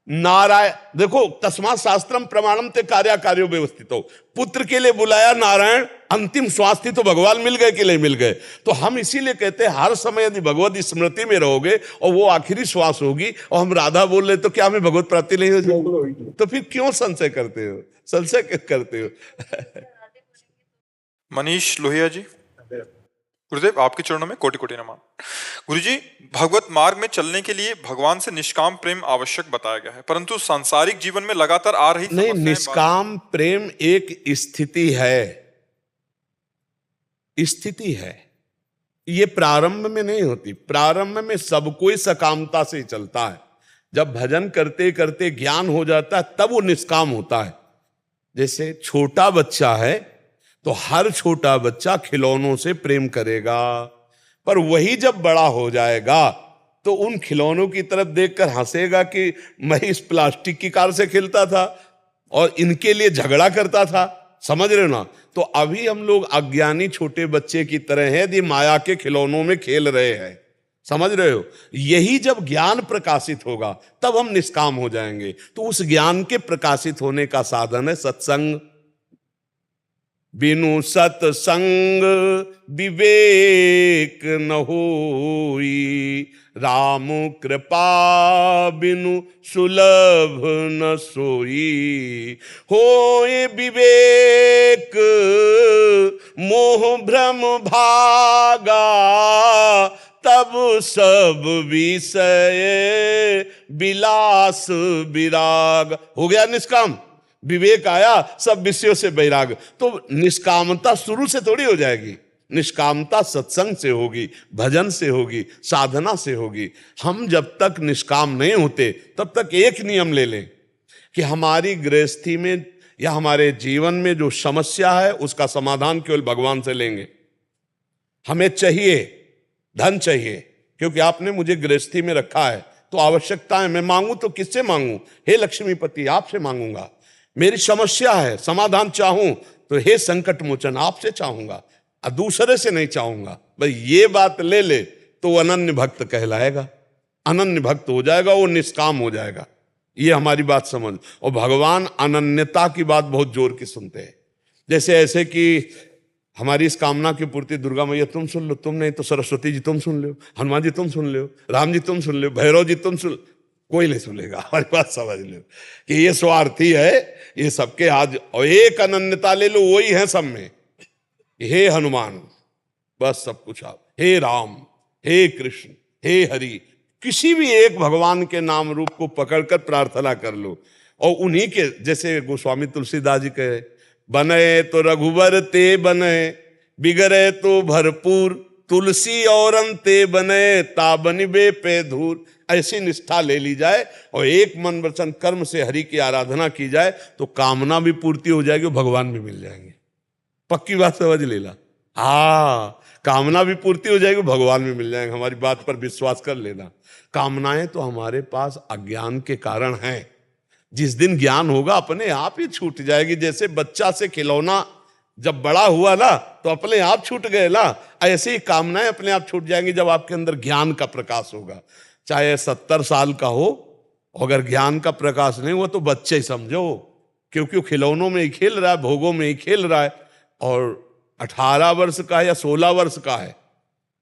नारायण, देखो तस्मात् शास्त्रम प्रमाणम ते कार्या कार्यो व्यवस्थित हो। पुत्र के लिए बुलाया नारायण, अंतिम श्वास थी तो भगवान मिल गए कि नहीं मिल गए? तो हम इसीलिए कहते हैं हर समय यदि भगवत स्मृति में रहोगे और वो आखिरी श्वास होगी और हम राधा बोल रहे तो क्या हमें भगवत प्राप्ति नहीं हो जाएगी? तो फिर क्यों संशय करते हो? संशय करते हो? मनीष लोहिया जी, गुरुदेव आपके चरणों में कोटि कोटि नमन। गुरुजी, भगवत मार्ग में चलने के लिए भगवान से निष्काम प्रेम आवश्यक बताया गया है, परंतु सांसारिक जीवन में लगातार आ रही नहीं, निष्काम प्रेम एक स्थिति है, स्थिति है। ये प्रारंभ में नहीं होती। प्रारंभ में सब कोई सकामता से चलता है। जब भजन करते करते ज्ञान हो जाता है तब वो निष्काम होता है। जैसे छोटा बच्चा है तो हर छोटा बच्चा खिलौनों से प्रेम करेगा, पर वही जब बड़ा हो जाएगा तो उन खिलौनों की तरफ देखकर हंसेगा कि मैं इस प्लास्टिक की कार से खेलता था और इनके लिए झगड़ा करता था। समझ रहे हो ना? तो अभी हम लोग अज्ञानी छोटे बच्चे की तरह हैं, यदि माया के खिलौनों में खेल रहे हैं। समझ रहे हो? यही जब ज्ञान प्रकाशित होगा तब हम निष्काम हो जाएंगे। तो उस ज्ञान के प्रकाशित होने का साधन है सत्संग। बिनु सत्संग विवेक न होई, राम कृपा बिनु सुलभ न सोई। होए विवेक मोह भ्रम भागा, तब सब विषय विलास विराग। हो गया निष्काम, विवेक आया, सब विषयों से वैराग। तो निष्कामता शुरू से थोड़ी हो जाएगी, निष्कामता सत्संग से होगी, भजन से होगी, साधना से होगी। हम जब तक निष्काम नहीं होते तब तक एक नियम ले लें कि हमारी गृहस्थी में या हमारे जीवन में जो समस्या है उसका समाधान केवल भगवान से लेंगे। हमें चाहिए, धन चाहिए, क्योंकि आपने मुझे गृहस्थी में रखा है तो आवश्यकता है। मैं मांगू तो किससे मांगू? हे लक्ष्मीपति, आपसे मांगूंगा। मेरी समस्या है, समाधान चाहूं तो हे संकट मोचन, आपसे चाहूंगा, दूसरे से नहीं चाहूंगा। भाई ये बात ले ले तो वो अनन्य भक्त कहलाएगा, अनन्य भक्त हो जाएगा, वो निष्काम हो जाएगा। ये हमारी बात समझ। और भगवान अनन्यता की बात बहुत जोर की सुनते हैं। जैसे ऐसे कि हमारी इस कामना की पूर्ति दुर्गा मैया तुम सुन लो, तुम नहीं तो सरस्वती जी तुम सुन लो, हनुमान जी तुम सुन लो, राम जी तुम सुन लो, भैरव जी तुम सुन। कोई नहीं सुनेगा। हमारी बात समझ लो कि ये स्वार्थी है, ये सबके हाथ। और एक अनन्यता ले लो, वही है सब में। हे हनुमान, बस सब कुछ आप, हे राम, हे कृष्ण, हे हरि, किसी भी एक भगवान के नाम रूप को पकड़कर प्रार्थना कर लो। और उन्हीं के जैसे गोस्वामी तुलसीदास जी कहे, बने तो रघुवर ते बने, बिगड़े तो भरपूर, तुलसी और अंते बने, ताबनिबे पे धूर। ऐसी निष्ठा ले ली जाए और एक मन वचन कर्म से हरि की आराधना की जाए तो कामना भी पूर्ति हो जाएगी और भगवान भी मिल जाएंगे। पक्की बात समझ लेना। हाँ, कामना भी पूर्ति हो जाएगी, भगवान भी मिल जाएंगे। हमारी बात पर विश्वास कर लेना। कामनाएं तो हमारे पास अज्ञान के कारण हैं। जिस दिन ज्ञान होगा अपने आप ही छूट जाएगी। जैसे बच्चा से खिलौना जब बड़ा हुआ ना तो अपने आप छूट गए ना, ऐसे ही कामनाएं अपने आप छूट जाएंगी जब आपके अंदर ज्ञान का प्रकाश होगा। चाहे 70 साल का हो, अगर ज्ञान का प्रकाश नहीं हुआ तो बच्चे ही समझो, क्योंकि खिलौनों में ही खेल रहा है, भोगों में ही खेल रहा है। और 18 वर्ष का है या 16 वर्ष का है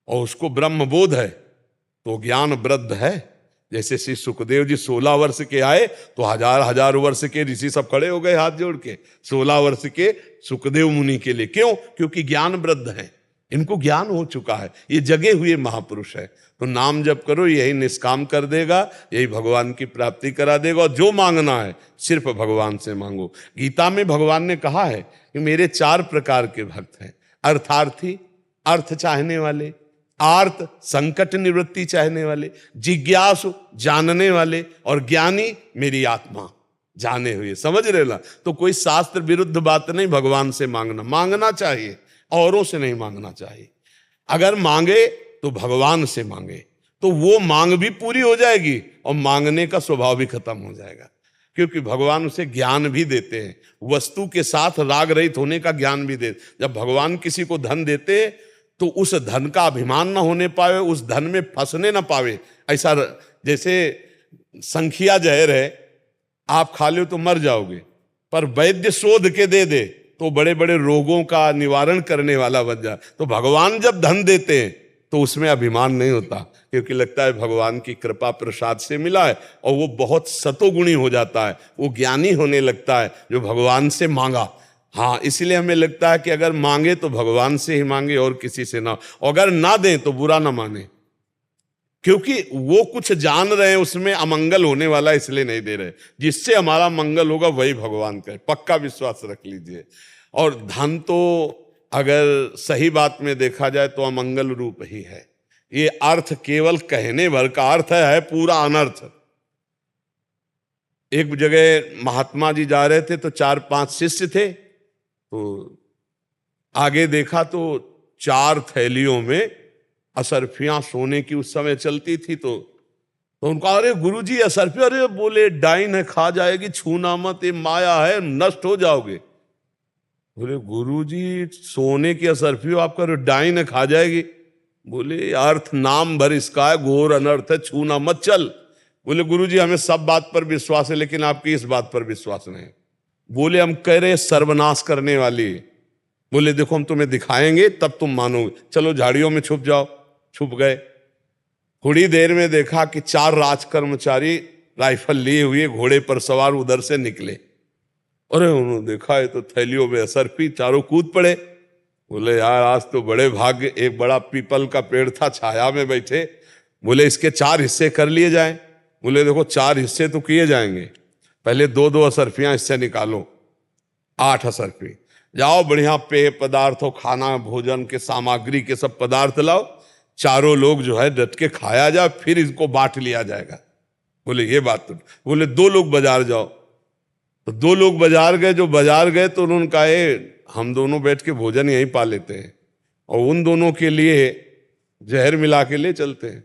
और उसको ब्रह्म बोध है तो ज्ञान वृद्ध है। जैसे श्री सुखदेव जी 16 वर्ष के आए तो हजार वर्ष के ऋषि सब खड़े हो गए हाथ जोड़ के 16 वर्ष के सुखदेव मुनि के लिए। क्यों? क्योंकि ज्ञान वृद्ध है, इनको ज्ञान हो चुका है, ये जगे हुए महापुरुष है। तो नाम जप करो, यही निष्काम कर देगा, यही भगवान की प्राप्ति करा देगा। और जो मांगना है सिर्फ भगवान से मांगो। गीता में भगवान ने कहा है कि मेरे 4 प्रकार के भक्त हैं। अर्थार्थी, अर्थ चाहने वाले, आर्त, संकट निवृत्ति चाहने वाले, जिज्ञासु, जानने वाले, और ज्ञानी, मेरी आत्मा जाने हुए। समझ रहे ना? तो कोई शास्त्र विरुद्ध बात नहीं, भगवान से मांगना चाहिए, औरों से नहीं मांगना चाहिए। अगर मांगे तो भगवान से मांगे तो वो मांग भी पूरी हो जाएगी और मांगने का स्वभाव भी खत्म हो जाएगा। क्योंकि भगवान उसे ज्ञान भी देते हैं, वस्तु के साथ राग रहित होने का ज्ञान भी देते। जब भगवान किसी को धन देते तो उस धन का अभिमान ना होने पावे, उस धन में फंसने ना पावे। ऐसा जैसे संखिया जहर है, आप खा लो तो मर जाओगे, पर वैद्य शोध के दे तो बड़े बड़े रोगों का निवारण करने वाला बन जाए। तो भगवान जब धन देते हैं तो उसमें अभिमान नहीं होता, क्योंकि लगता है भगवान की कृपा प्रसाद से मिला है, और वो बहुत सतोगुणी हो जाता है, वो ज्ञानी होने लगता है जो भगवान से मांगा। हाँ, इसलिए हमें लगता है कि अगर मांगे तो भगवान से ही मांगे और किसी से ना। अगर ना दें तो बुरा ना माने, क्योंकि वो कुछ जान रहे हैं उसमें अमंगल होने वाला, इसलिए नहीं दे रहे। जिससे हमारा मंगल होगा वही भगवान का, पक्का विश्वास रख लीजिए। और धन तो अगर सही बात में देखा जाए तो अमंगल रूप ही है। ये अर्थ केवल कहने भर का अर्थ है पूरा अनर्थ। एक जगह महात्मा जी जा रहे थे तो 4-5 शिष्य थे, तो आगे देखा तो 4 थैलियों में असरफियां सोने की उस समय चलती थी। तो उनका, अरे गुरुजी असरफिया, अरे बोले डाइन है, खा जाएगी, छूना मत, ये माया है, नष्ट हो जाओगे। बोले गुरुजी सोने की असरफियो आपका डाइन है, खा जाएगी। बोले अर्थ नाम भर इसका है, घोर अनर्थ है, छूना मत चल। बोले गुरुजी हमें सब बात पर विश्वास है लेकिन आपकी इस बात पर विश्वास नहीं। बोले हम कह रहे सर्वनाश करने वाली। बोले देखो हम तुम्हें दिखाएंगे तब तुम मानोगे, चलो झाड़ियों में छुप जाओ। छुप गए। थोड़ी देर में देखा कि 4 राज कर्मचारी राइफल लिए हुए घोड़े पर सवार उधर से निकले। अरे उन्होंने देखा है तो थैलियों में असरफी, चारों कूद पड़े। बोले यार आज तो बड़े भाग्य, एक बड़ा पीपल का पेड़ था, छाया में बैठे। बोले इसके 4 हिस्से कर लिए जाएं। बोले देखो 4 हिस्से तो किए जाएंगे, पहले 2-2 असरफियां इससे निकालो, 8 असरफी। जाओ बढ़िया पेय पदार्थ हो, खाना भोजन के सामग्री के सब पदार्थ लाओ, चारों लोग जो है डट के खाया जाए, फिर इसको बांट लिया जाएगा। बोले ये बात तो। बोले 2 लोग बाजार जाओ। तो 2 लोग बाजार गए। जो बाजार गए तो उन्होंने कहा हम दोनों बैठ के भोजन यहीं पा लेते हैं और उन दोनों के लिए जहर मिला के ले चलते हैं।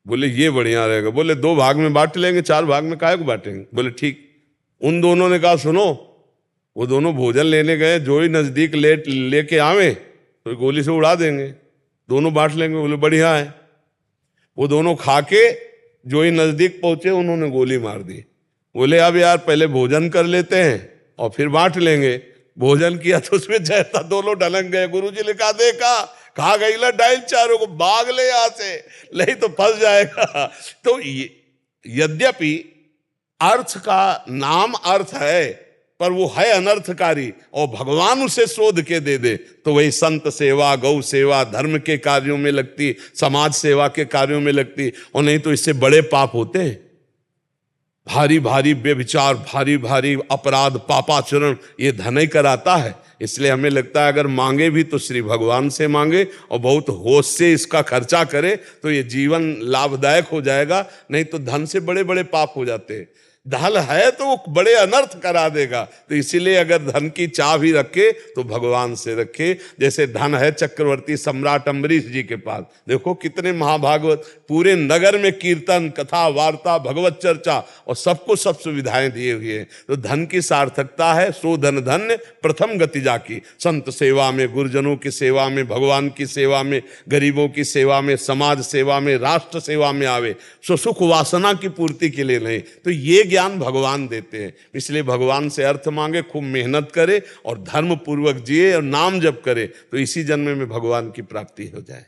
बोले ये बढ़िया रहेगा। बोले 2 भाग में बांट लेंगे, 4 भाग में काहे को बांटेंगे। बोले ठीक। उन दोनों ने कहा सुनो, वो दोनों भोजन लेने गए, जो ही नजदीक लेके आवे तो गोली से उड़ा देंगे, दोनों बांट लेंगे। बोले बढ़िया है। वो दोनों खा के जो ही नजदीक पहुंचे उन्होंने गोली मार दी। बोले अब यार पहले भोजन कर लेते हैं और फिर बांट लेंगे। भोजन किया तो उसमें जहर था, दोनों ढलक गए। गुरुजी ने कहा देखा, कहा गई ला डाइल, चारों को भाग ले यहां से, नहीं तो फंस जाएगा। तो यद्यपि अर्थ का नाम अर्थ है, पर वो है अनर्थकारी और भगवान उसे शोध के दे दे तो वही संत सेवा, गौ सेवा, धर्म के कार्यों में लगती, समाज सेवा के कार्यों में लगती, और नहीं तो इससे बड़े पाप होते हैं। भारी भारी व्यभिचार, भारी भारी अपराध, पापाचरण ये धन ही कराता है। इसलिए हमें लगता है अगर मांगे भी तो श्री भगवान से मांगे और बहुत होश से इसका खर्चा करे तो ये जीवन लाभदायक हो जाएगा। नहीं तो धन से बड़े बड़े पाप हो जाते हैं। धन है तो वो बड़े अनर्थ करा देगा। तो इसीलिए अगर धन की चाह भी रखे तो भगवान से रखे। जैसे धन है चक्रवर्ती सम्राट अम्बरीश जी के पास, देखो कितने महाभागवत, पूरे नगर में कीर्तन, कथा, वार्ता, भगवत चर्चा और सबको सब सुविधाएं दिए हुए हैं। तो धन की सार्थकता है, सो धन धन्य प्रथम गति जाकी। संत सेवा में, गुरुजनों की सेवा में, भगवान की सेवा में, गरीबों की सेवा में, समाज सेवा में, राष्ट्र सेवा में आवे, सो सुख वासना की पूर्ति के लिए नहीं। तो ये ज्ञान भगवान देते हैं। इसलिए भगवान से अर्थ मांगे, खूब मेहनत करे और धर्म पूर्वक जिए और नाम जप करे तो इसी जन्म में भगवान की प्राप्ति हो जाए।